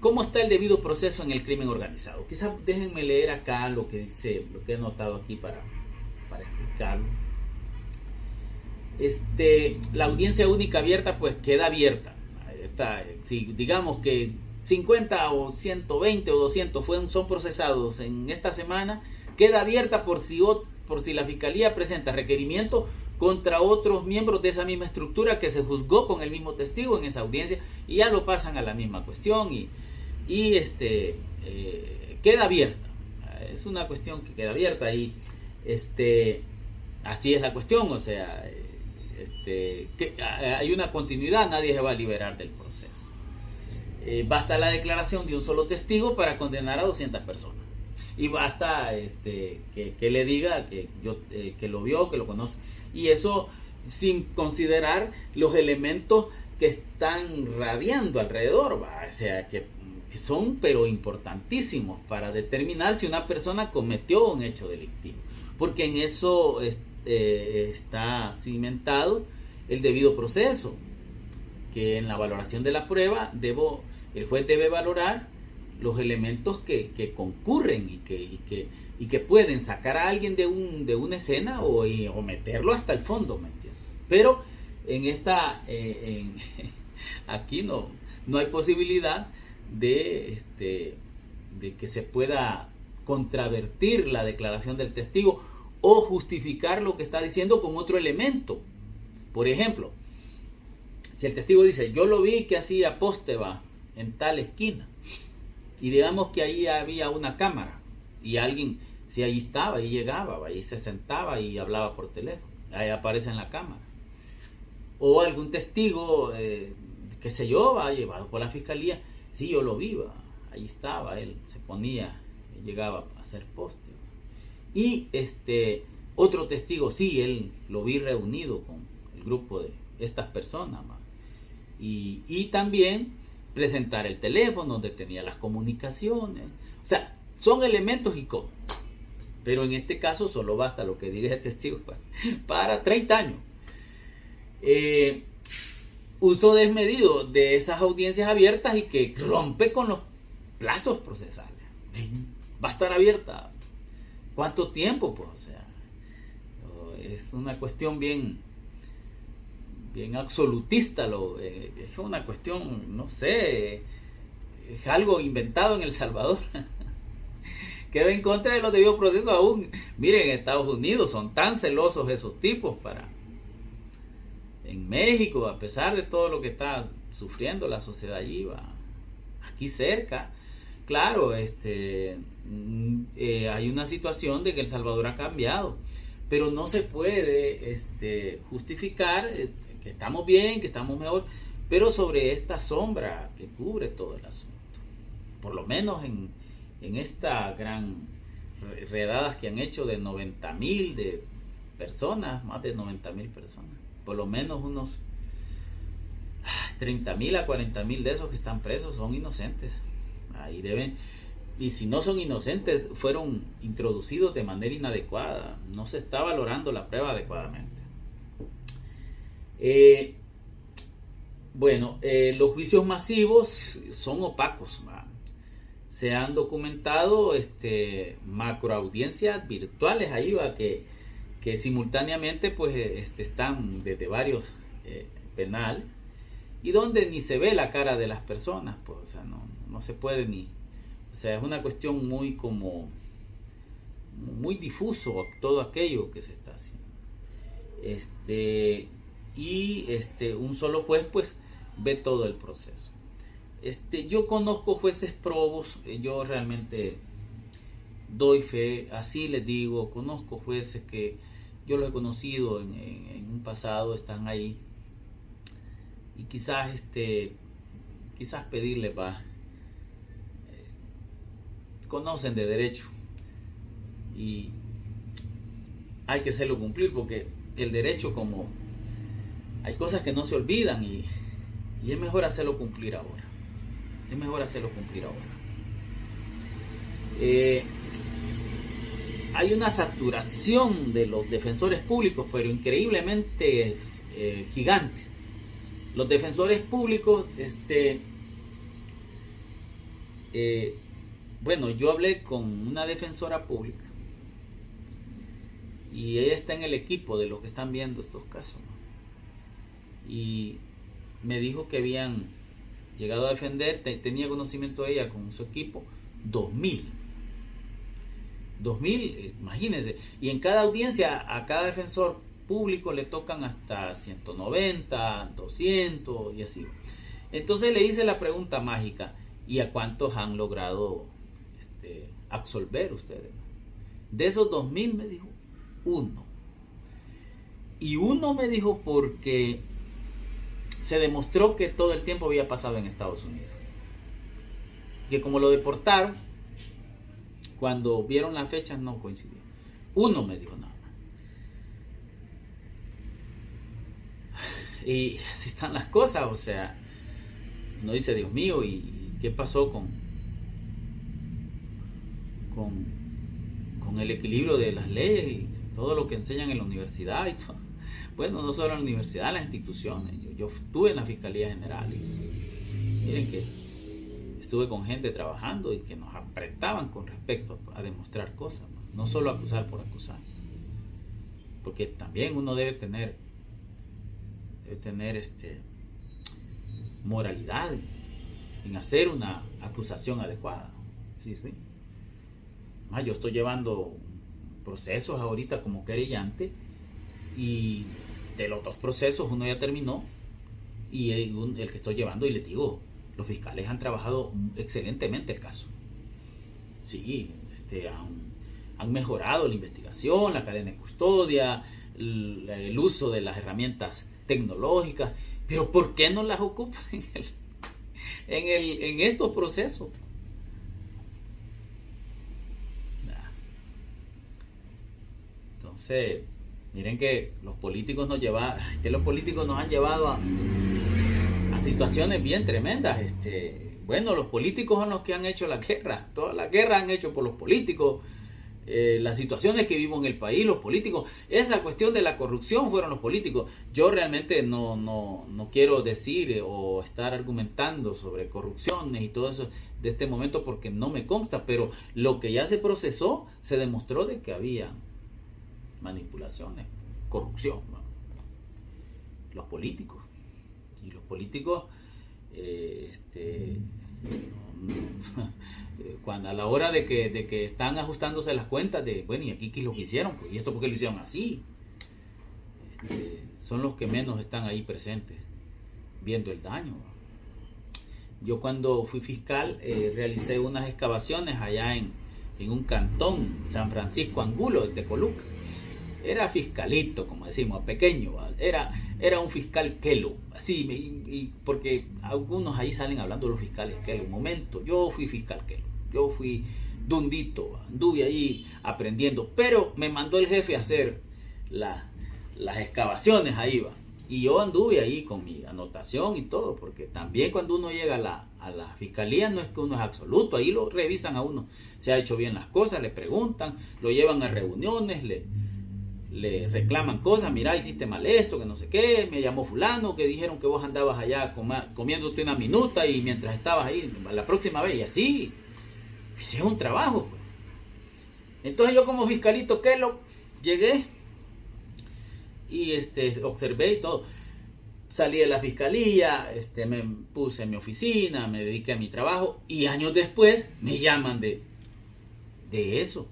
S1: ¿Cómo está el debido proceso en el crimen organizado? Quizás déjenme leer acá lo que dice, lo que he notado aquí para explicarlo. La audiencia única abierta pues queda abierta. Si digamos que 50 o 120 o 200 son procesados en esta semana, queda abierta por si la fiscalía presenta requerimiento contra otros miembros de esa misma estructura que se juzgó con el mismo testigo en esa audiencia, y ya lo pasan a la misma cuestión y queda abierta. Es una cuestión que queda abierta y así es la cuestión. O sea, que hay una continuidad, nadie se va a liberar del proceso. Basta la declaración de un solo testigo para condenar a 200 personas. Y basta que le diga que lo vio, que lo conoce. Y eso sin considerar los elementos que están radiando alrededor, o sea, que son pero importantísimos para determinar si una persona cometió un hecho delictivo. Porque en eso está cimentado el debido proceso, que en la valoración de la prueba el juez debe valorar los elementos que concurren y que pueden sacar a alguien de una escena o meterlo hasta el fondo, ¿me entiendes? Pero aquí no hay posibilidad de que se pueda contravertir la declaración del testigo o justificar lo que está diciendo con otro elemento. Por ejemplo, si el testigo dice, yo lo vi que hacía poste en tal esquina, y digamos que ahí había una cámara y alguien, si ahí estaba, ahí llegaba, ahí se sentaba y hablaba por teléfono, ahí aparece en la cámara. O algún testigo, qué sé yo, llevado por la fiscalía, sí, yo lo vi, ahí estaba, él se ponía, llegaba a hacer poste. Y otro testigo, sí, él lo vi reunido con el grupo de estas personas, y también presentar el teléfono donde tenía las comunicaciones. O sea, son elementos y cosas. Pero en este caso solo basta lo que diga el testigo para 30 años. Uso desmedido de esas audiencias abiertas y que rompe con los plazos procesales. Va a estar abierta. ¿Cuánto tiempo? Pues, o sea, es una cuestión bien absolutista, es una cuestión, no sé, es algo inventado en El Salvador, que va en contra de los debidos procesos aún. Miren, en Estados Unidos son tan celosos esos tipos en México, a pesar de todo lo que está sufriendo la sociedad allí, aquí aquí cerca. Claro, hay una situación de que El Salvador ha cambiado, pero no se puede justificar que estamos bien, que estamos mejor, pero sobre esta sombra que cubre todo el asunto. Por lo menos en esta gran redadas que han hecho de 90,000 de personas, más de 90,000 personas, por lo menos unos 30,000 a 40,000 de esos que están presos son inocentes. Ahí deben, y si no son inocentes, fueron introducidos de manera inadecuada, no se está valorando la prueba adecuadamente. Los juicios masivos son opacos, ¿va? Se han documentado macroaudiencias virtuales ahí, ¿va? Que simultáneamente pues están desde varios penales, y donde ni se ve la cara de las personas, pues, o sea, no se puede ni, o sea, es una cuestión muy difuso todo aquello que se está haciendo. Un solo juez pues ve todo el proceso. Yo conozco jueces probos, yo realmente doy fe, así les digo, conozco jueces que yo los he conocido en un pasado, están ahí, y quizás pedirles conocen de derecho y hay que hacerlo cumplir, porque el derecho, como hay cosas que no se olvidan, y es mejor hacerlo cumplir ahora. Hay una saturación de los defensores públicos, pero increíblemente gigante. Los defensores públicos, yo hablé con una defensora pública y ella está en el equipo de los que están viendo estos casos, ¿no? Y me dijo que habían llegado a defender, tenía conocimiento de ella con su equipo, 2,000, imagínense, y en cada audiencia a cada defensor público le tocan hasta 190, 200 y así. Entonces le hice la pregunta mágica: ¿y a cuántos han logrado absolver ustedes? De esos 2,000 me dijo uno. Y uno me dijo porque se demostró que todo el tiempo había pasado en Estados Unidos. Que como lo deportaron, cuando vieron las fechas no coincidió. Uno me dijo nada más. Y así están las cosas, o sea, uno dice, Dios mío, ¿y qué pasó con el equilibrio de las leyes y todo lo que enseñan en la universidad y todo? Bueno, no solo en la universidad, en las instituciones. Yo estuve en la Fiscalía General y miren que estuve con gente trabajando y que nos apretaban con respecto a demostrar cosas, no solo acusar por acusar, porque también uno debe tener moralidad en hacer una acusación adecuada. Sí. Yo estoy llevando procesos ahorita como querellante, y de los 2 procesos uno ya terminó, y el que estoy llevando, y les digo, los fiscales han trabajado excelentemente el caso. Sí, han mejorado la investigación, la cadena de custodia, el uso de las herramientas tecnológicas, pero ¿por qué no las ocupan en estos procesos? Entonces, miren que los políticos nos han llevado a situaciones bien tremendas. Los políticos son los que han hecho la guerra. Todas las guerras han hecho por los políticos. Las situaciones que vivimos en el país, los políticos. Esa cuestión de la corrupción fueron los políticos. Yo realmente no quiero decir o estar argumentando sobre corrupciones y todo eso de este momento, porque no me consta, pero lo que ya se procesó, se demostró de que había manipulaciones, corrupción, ¿no? Los políticos. Y los políticos, cuando a la hora de que están ajustándose las cuentas de, bueno, ¿y aquí qué es lo que hicieron? Pues, ¿y esto por qué lo hicieron así? Son los que menos están ahí presentes, viendo el daño. Yo cuando fui fiscal realicé unas excavaciones allá en un cantón, San Francisco Angulo de Tecoluca. Era fiscalito, como decimos, pequeño, era un fiscal Kelo, así, porque algunos ahí salen hablando de los fiscales Kelo. Un momento, yo fui fiscal Kelo, yo fui dundito, anduve ahí aprendiendo, pero me mandó el jefe a hacer las excavaciones ahí, va. Y yo anduve ahí con mi anotación y todo, porque también cuando uno llega a la fiscalía no es que uno es absoluto, ahí lo revisan a uno, se ha hecho bien las cosas, le preguntan, lo llevan a reuniones, le reclaman cosas, mira, hiciste mal esto, que no sé qué, me llamó fulano, que dijeron que vos andabas allá comiéndote una minuta y mientras estabas ahí, la próxima vez, y así, es un trabajo, pues. Entonces yo como fiscalito Kelo llegué y observé y todo. Salí de la fiscalía, me puse en mi oficina, me dediqué a mi trabajo y años después me llaman de eso,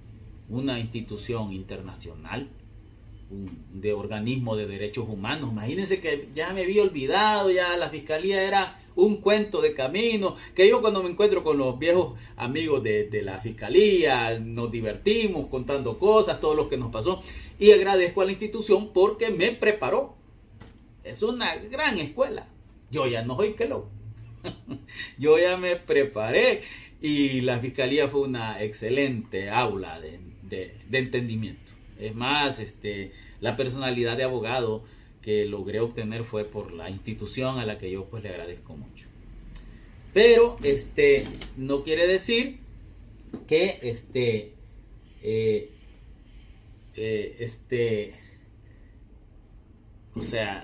S1: una institución internacional, de organismo de derechos humanos. Imagínense que ya me había olvidado, ya la fiscalía era un cuento de camino, que yo cuando me encuentro con los viejos amigos de la fiscalía, nos divertimos contando cosas, todo lo que nos pasó, y agradezco a la institución porque me preparó. Es una gran escuela. Yo ya no soy Kelo. Yo ya me preparé y la fiscalía fue una excelente aula de entendimiento. Es más, la personalidad de abogado que logré obtener fue por la institución a la que yo pues le agradezco mucho. Pero no quiere decir que o sea,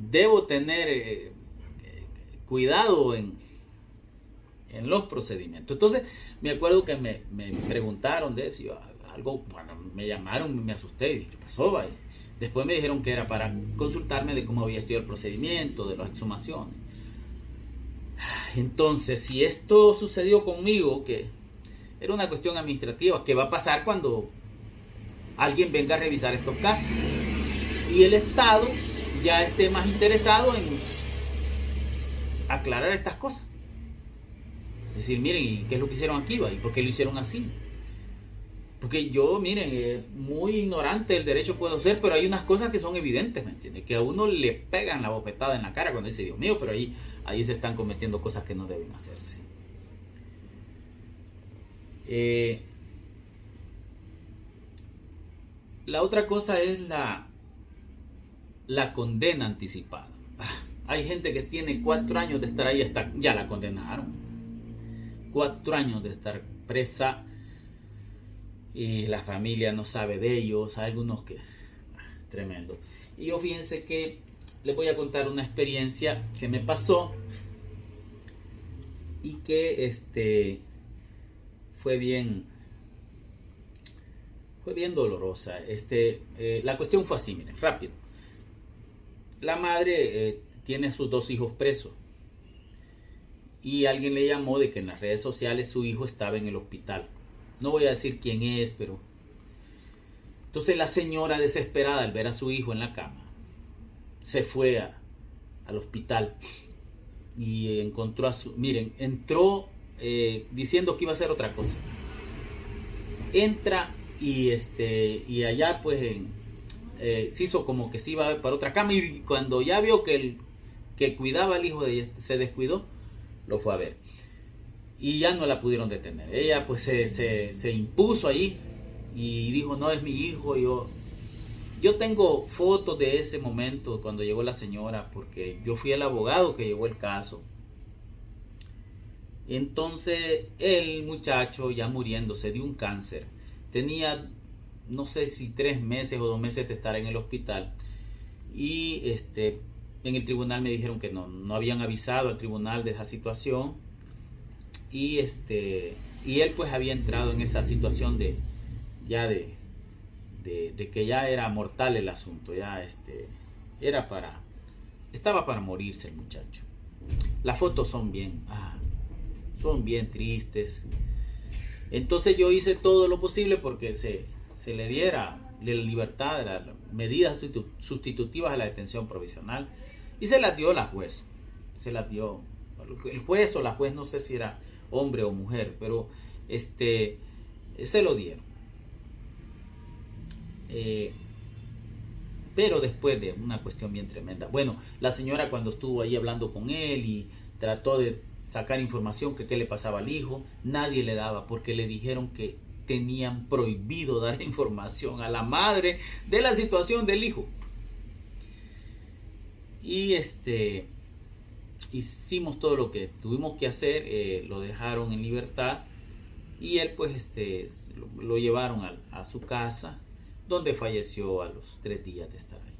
S1: debo tener cuidado en los procedimientos. Entonces, me acuerdo que me preguntaron de eso, algo, bueno, me llamaron, me asusté y dije, ¿qué pasó? Vaya? Después me dijeron que era para consultarme de cómo había sido el procedimiento, de las exhumaciones. Entonces, si esto sucedió conmigo, que era una cuestión administrativa, ¿qué va a pasar cuando alguien venga a revisar estos casos? Y el Estado ya esté más interesado en aclarar estas cosas. Es decir, miren, ¿y qué es lo que hicieron aquí? ¿Y por qué lo hicieron así? Porque yo, miren, muy ignorante del derecho puedo ser, pero hay unas cosas que son evidentes, ¿me entiendes? Que a uno le pegan la bofetada en la cara cuando dice, Dios mío, pero ahí se están cometiendo cosas que no deben hacerse. La otra cosa es la condena anticipada. Hay gente que tiene 4 años de estar ahí, ya la condenaron. 4 años de estar presa y la familia no sabe de ellos. Hay algunos que... tremendo. Y yo fíjense que les voy a contar una experiencia que me pasó y que fue bien dolorosa. La cuestión fue así, miren, rápido. La madre tiene a sus 2 hijos presos y alguien le llamó de que en las redes sociales su hijo estaba en el hospital. No voy a decir quién es, pero... Entonces la señora, desesperada al ver a su hijo en la cama, se fue al hospital y encontró entró diciendo que iba a hacer otra cosa. Entra y allá pues se hizo como que se iba para otra cama, y cuando ya vio que el que cuidaba al hijo de ella se descuidó, lo fue a ver y ya no la pudieron detener. Ella pues se impuso ahí y dijo, no, es mi hijo. Yo tengo fotos de ese momento cuando llegó la señora, porque yo fui el abogado que llevó el caso. Entonces el muchacho, ya muriéndose de un cáncer, tenía no sé si 3 meses o 2 meses de estar en el hospital, y en el tribunal me dijeron que no habían avisado al tribunal de esa situación, y él pues había entrado en esa situación de que ya era mortal el asunto, ya estaba para morirse el muchacho. Las fotos son bien tristes. Entonces yo hice todo lo posible porque se le diera la libertad, las medidas sustitutivas a la detención provisional, y se las dio la juez, se las dio el juez o la juez, no sé si era hombre o mujer, pero se lo dieron. Pero después de una cuestión bien tremenda. Bueno, la señora cuando estuvo ahí hablando con él y trató de sacar información que qué le pasaba al hijo, nadie le daba porque le dijeron que tenían prohibido dar información a la madre de la situación del hijo. Y hicimos todo lo que tuvimos que hacer, lo dejaron en libertad y él pues lo llevaron a su casa, donde falleció a los 3 días de estar ahí.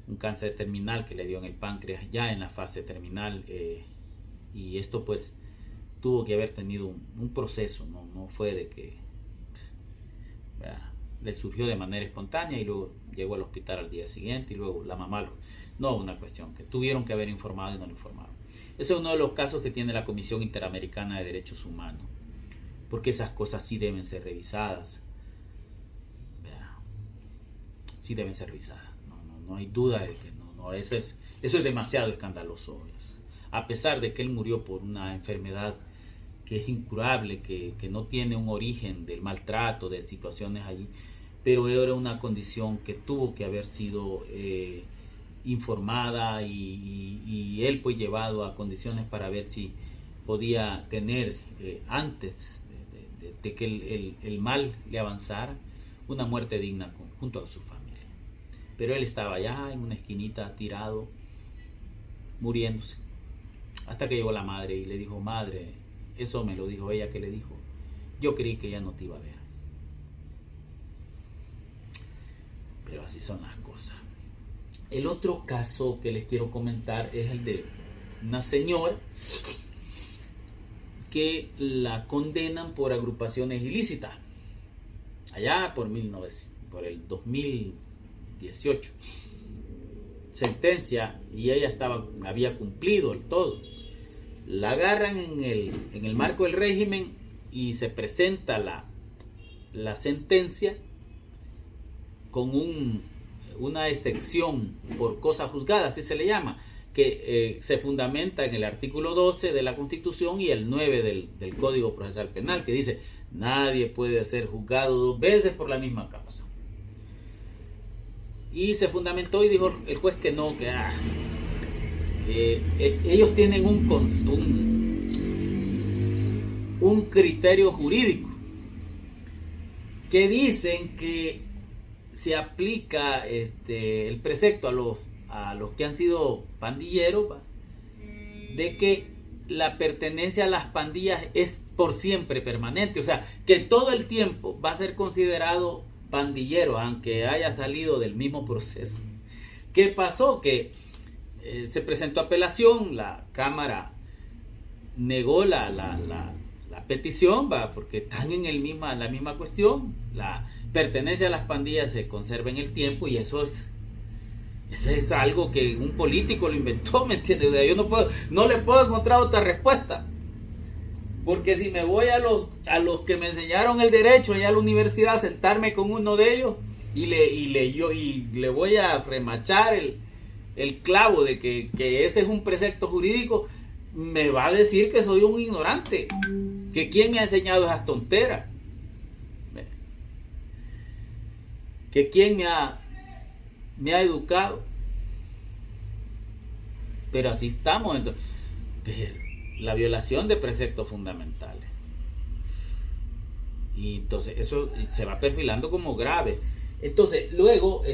S1: Un cáncer terminal que le dio en el páncreas, ya en la fase terminal, y esto pues tuvo que haber tenido un proceso, no fue de que le surgió de manera espontánea y luego llegó al hospital al día siguiente y luego la mamá no, una cuestión que tuvieron que haber informado y no lo informaron. Ese es uno de los casos que tiene la Comisión Interamericana de Derechos Humanos, porque esas cosas sí deben ser revisadas. Sí deben ser revisadas. No hay duda de que eso es demasiado escandaloso. A pesar de que él murió por una enfermedad que es incurable, que no tiene un origen del maltrato, de situaciones allí, pero era una condición que tuvo que haber sido informada y él pues llevado a condiciones para ver si podía tener antes de que el mal le avanzara, una muerte digna junto a su familia. Pero él estaba allá en una esquinita tirado, muriéndose, hasta que llegó la madre y le dijo: madre, eso me lo dijo ella, que le dijo, yo creí que ella no te iba a ver. Pero así son las cosas. El otro caso que les quiero comentar es el de una señora que la condenan por agrupaciones ilícitas allá por el 2018. Sentencia, y ella había cumplido el todo. La agarran en el marco del régimen y se presenta la sentencia con una excepción por cosa juzgada, así se le llama, que se fundamenta en el artículo 12 de la Constitución y el 9 del Código Procesal Penal, que dice: nadie puede ser juzgado 2 veces por la misma causa. Y se fundamentó y dijo el juez que no, que ellos tienen un criterio jurídico que dicen que se aplica el precepto a los que han sido pandilleros, de que la pertenencia a las pandillas es por siempre permanente, o sea, que todo el tiempo va a ser considerado pandillero, aunque haya salido del mismo proceso. ¿Qué pasó? Que se presentó apelación, la Cámara negó la petición, porque están en la misma cuestión. La pertenencia a las pandillas se conserva en el tiempo y eso es algo que un político lo inventó, ¿me entiendes? O sea, yo no le puedo encontrar otra respuesta. Porque si me voy a los que me enseñaron el derecho allá a la universidad, sentarme con uno de ellos y le voy a remachar el clavo de que ese es un precepto jurídico, me va a decir que soy un ignorante, que quién me ha enseñado esas tonteras, que quién me ha educado. Pero así estamos entonces. La violación de preceptos fundamentales, y entonces eso se va perfilando como grave. Entonces luego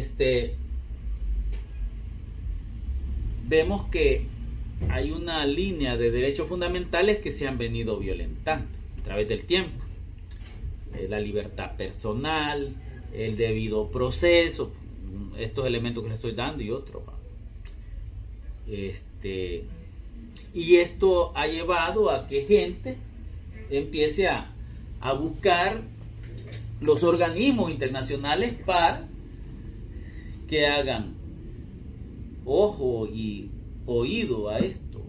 S1: vemos que hay una línea de derechos fundamentales que se han venido violentando a través del tiempo: la libertad personal, el debido proceso, estos elementos que les estoy dando y otros. Y esto ha llevado a que gente empiece a buscar los organismos internacionales para que hagan ojo y oído a esto.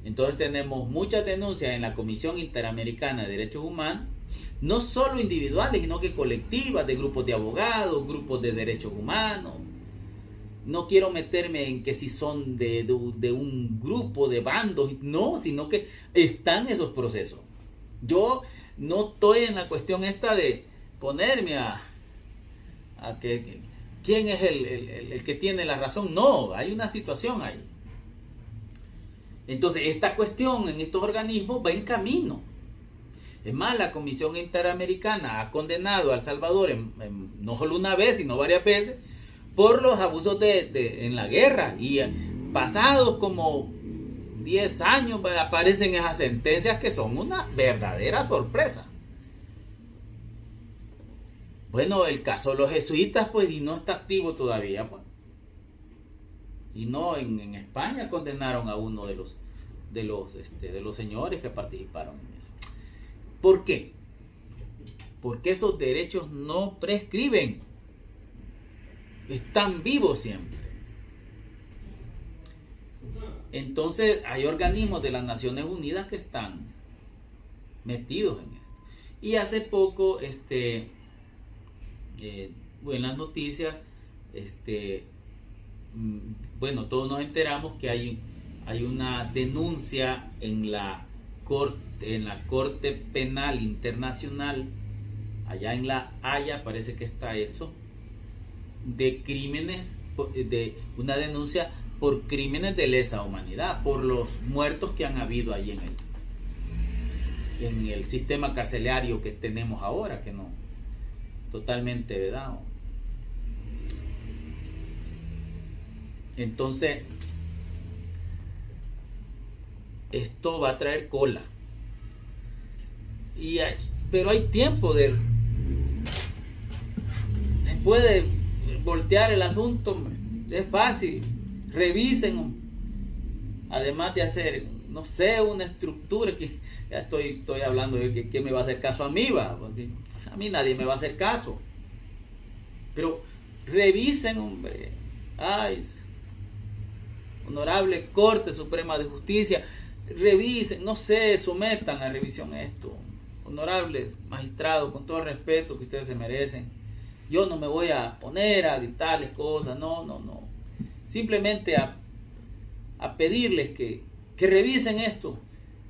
S1: Entonces tenemos muchas denuncias en la Comisión Interamericana de Derechos Humanos, no solo individuales, sino que colectivas, de grupos de abogados, grupos de derechos humanos, no quiero meterme en que si son de un grupo, de bandos, no, sino que están esos procesos. Yo no estoy en la cuestión esta de ponerme a que quién es el que tiene la razón. No, hay una situación ahí. Entonces, esta cuestión en estos organismos va en camino. Es más, la Comisión Interamericana ha condenado a El Salvador no solo una vez, sino varias veces, por los abusos en la guerra. Y pasados como 10 años aparecen esas sentencias que son una verdadera sorpresa. Bueno, el caso de los jesuitas, pues, y no está activo todavía, pues. Y no, en España condenaron a uno de los señores que participaron en eso. ¿Por qué? Porque esos derechos no prescriben. Están vivos siempre. Entonces hay organismos de las Naciones Unidas que están metidos en esto. Y hace poco, en las noticias, bueno, todos nos enteramos que hay una denuncia en la Corte Penal Internacional, allá en La Haya, parece que está eso, de crímenes, de una denuncia por crímenes de lesa humanidad, por los muertos que han habido ahí en el sistema carcelario que tenemos ahora, que no, totalmente, ¿verdad? Entonces, esto va a traer cola. Pero hay tiempo se puede voltear el asunto, es fácil. Revisen, además de hacer, no sé, una estructura, que ya estoy hablando de que me va a hacer caso a mí, porque a mí nadie me va a hacer caso. Pero revisen, hombre. Ay, Honorable Corte Suprema de Justicia, revisen, no sé, sometan a revisión esto. Honorables magistrados, con todo el respeto que ustedes se merecen, yo no me voy a poner a gritarles cosas, no. Simplemente a pedirles que revisen esto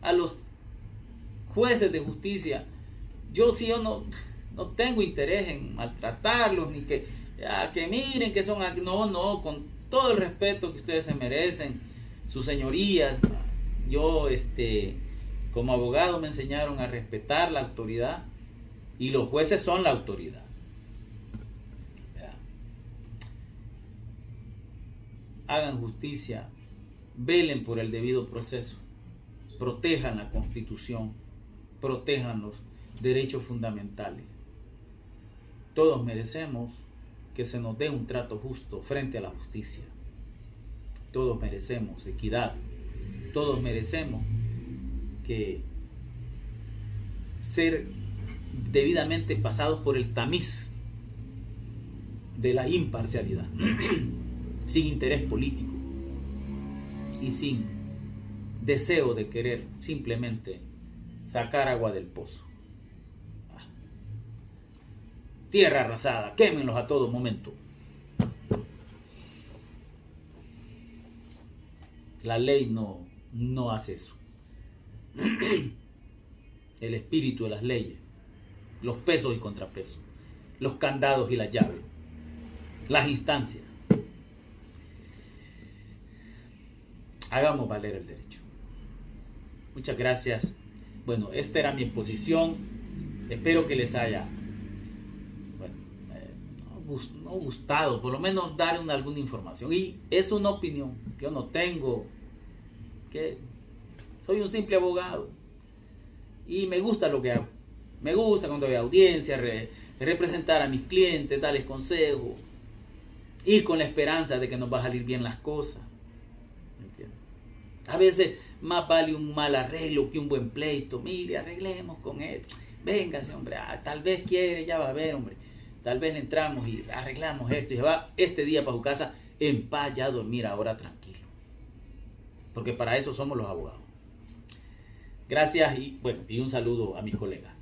S1: a los jueces de justicia. Yo no tengo interés en maltratarlos, ni que miren que son, no, con todo el respeto que ustedes se merecen, sus señorías. Yo, como abogado me enseñaron a respetar la autoridad, y los jueces son la autoridad. Hagan justicia, velen por el debido proceso, protejan la Constitución, protejan los derechos fundamentales. Todos merecemos que se nos dé un trato justo frente a la justicia. Todos merecemos equidad. Todos merecemos que ser debidamente pasados por el tamiz de la imparcialidad, sin interés político y sin deseo de querer simplemente sacar agua del pozo. Tierra arrasada, quémenlos a todo momento. La ley no hace eso. El espíritu de las leyes, los pesos y contrapesos, los candados y las llaves, las instancias. Hagamos valer el derecho. Muchas gracias. Bueno, esta era mi exposición. Espero que les haya no gustado, por lo menos dar alguna información. Y es una opinión. Yo no tengo que... Soy un simple abogado. Y me gusta lo que hago. Me gusta cuando hay audiencia, representar a mis clientes, darles consejos, ir con la esperanza de que nos va a salir bien las cosas. ¿Entiendes? A veces más vale un mal arreglo que un buen pleito. Mire, arreglemos con él. Véngase, hombre. Tal vez quiere, ya va a ver, hombre. Tal vez le entramos y arreglamos esto y se va este día para su casa en paz, ya a dormir ahora tranquilo. Porque para eso somos los abogados. Gracias y un saludo a mis colegas.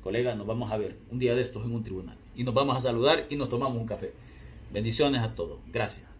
S1: Colegas, nos vamos a ver un día de estos en un tribunal. Y nos vamos a saludar y nos tomamos un café. Bendiciones a todos. Gracias.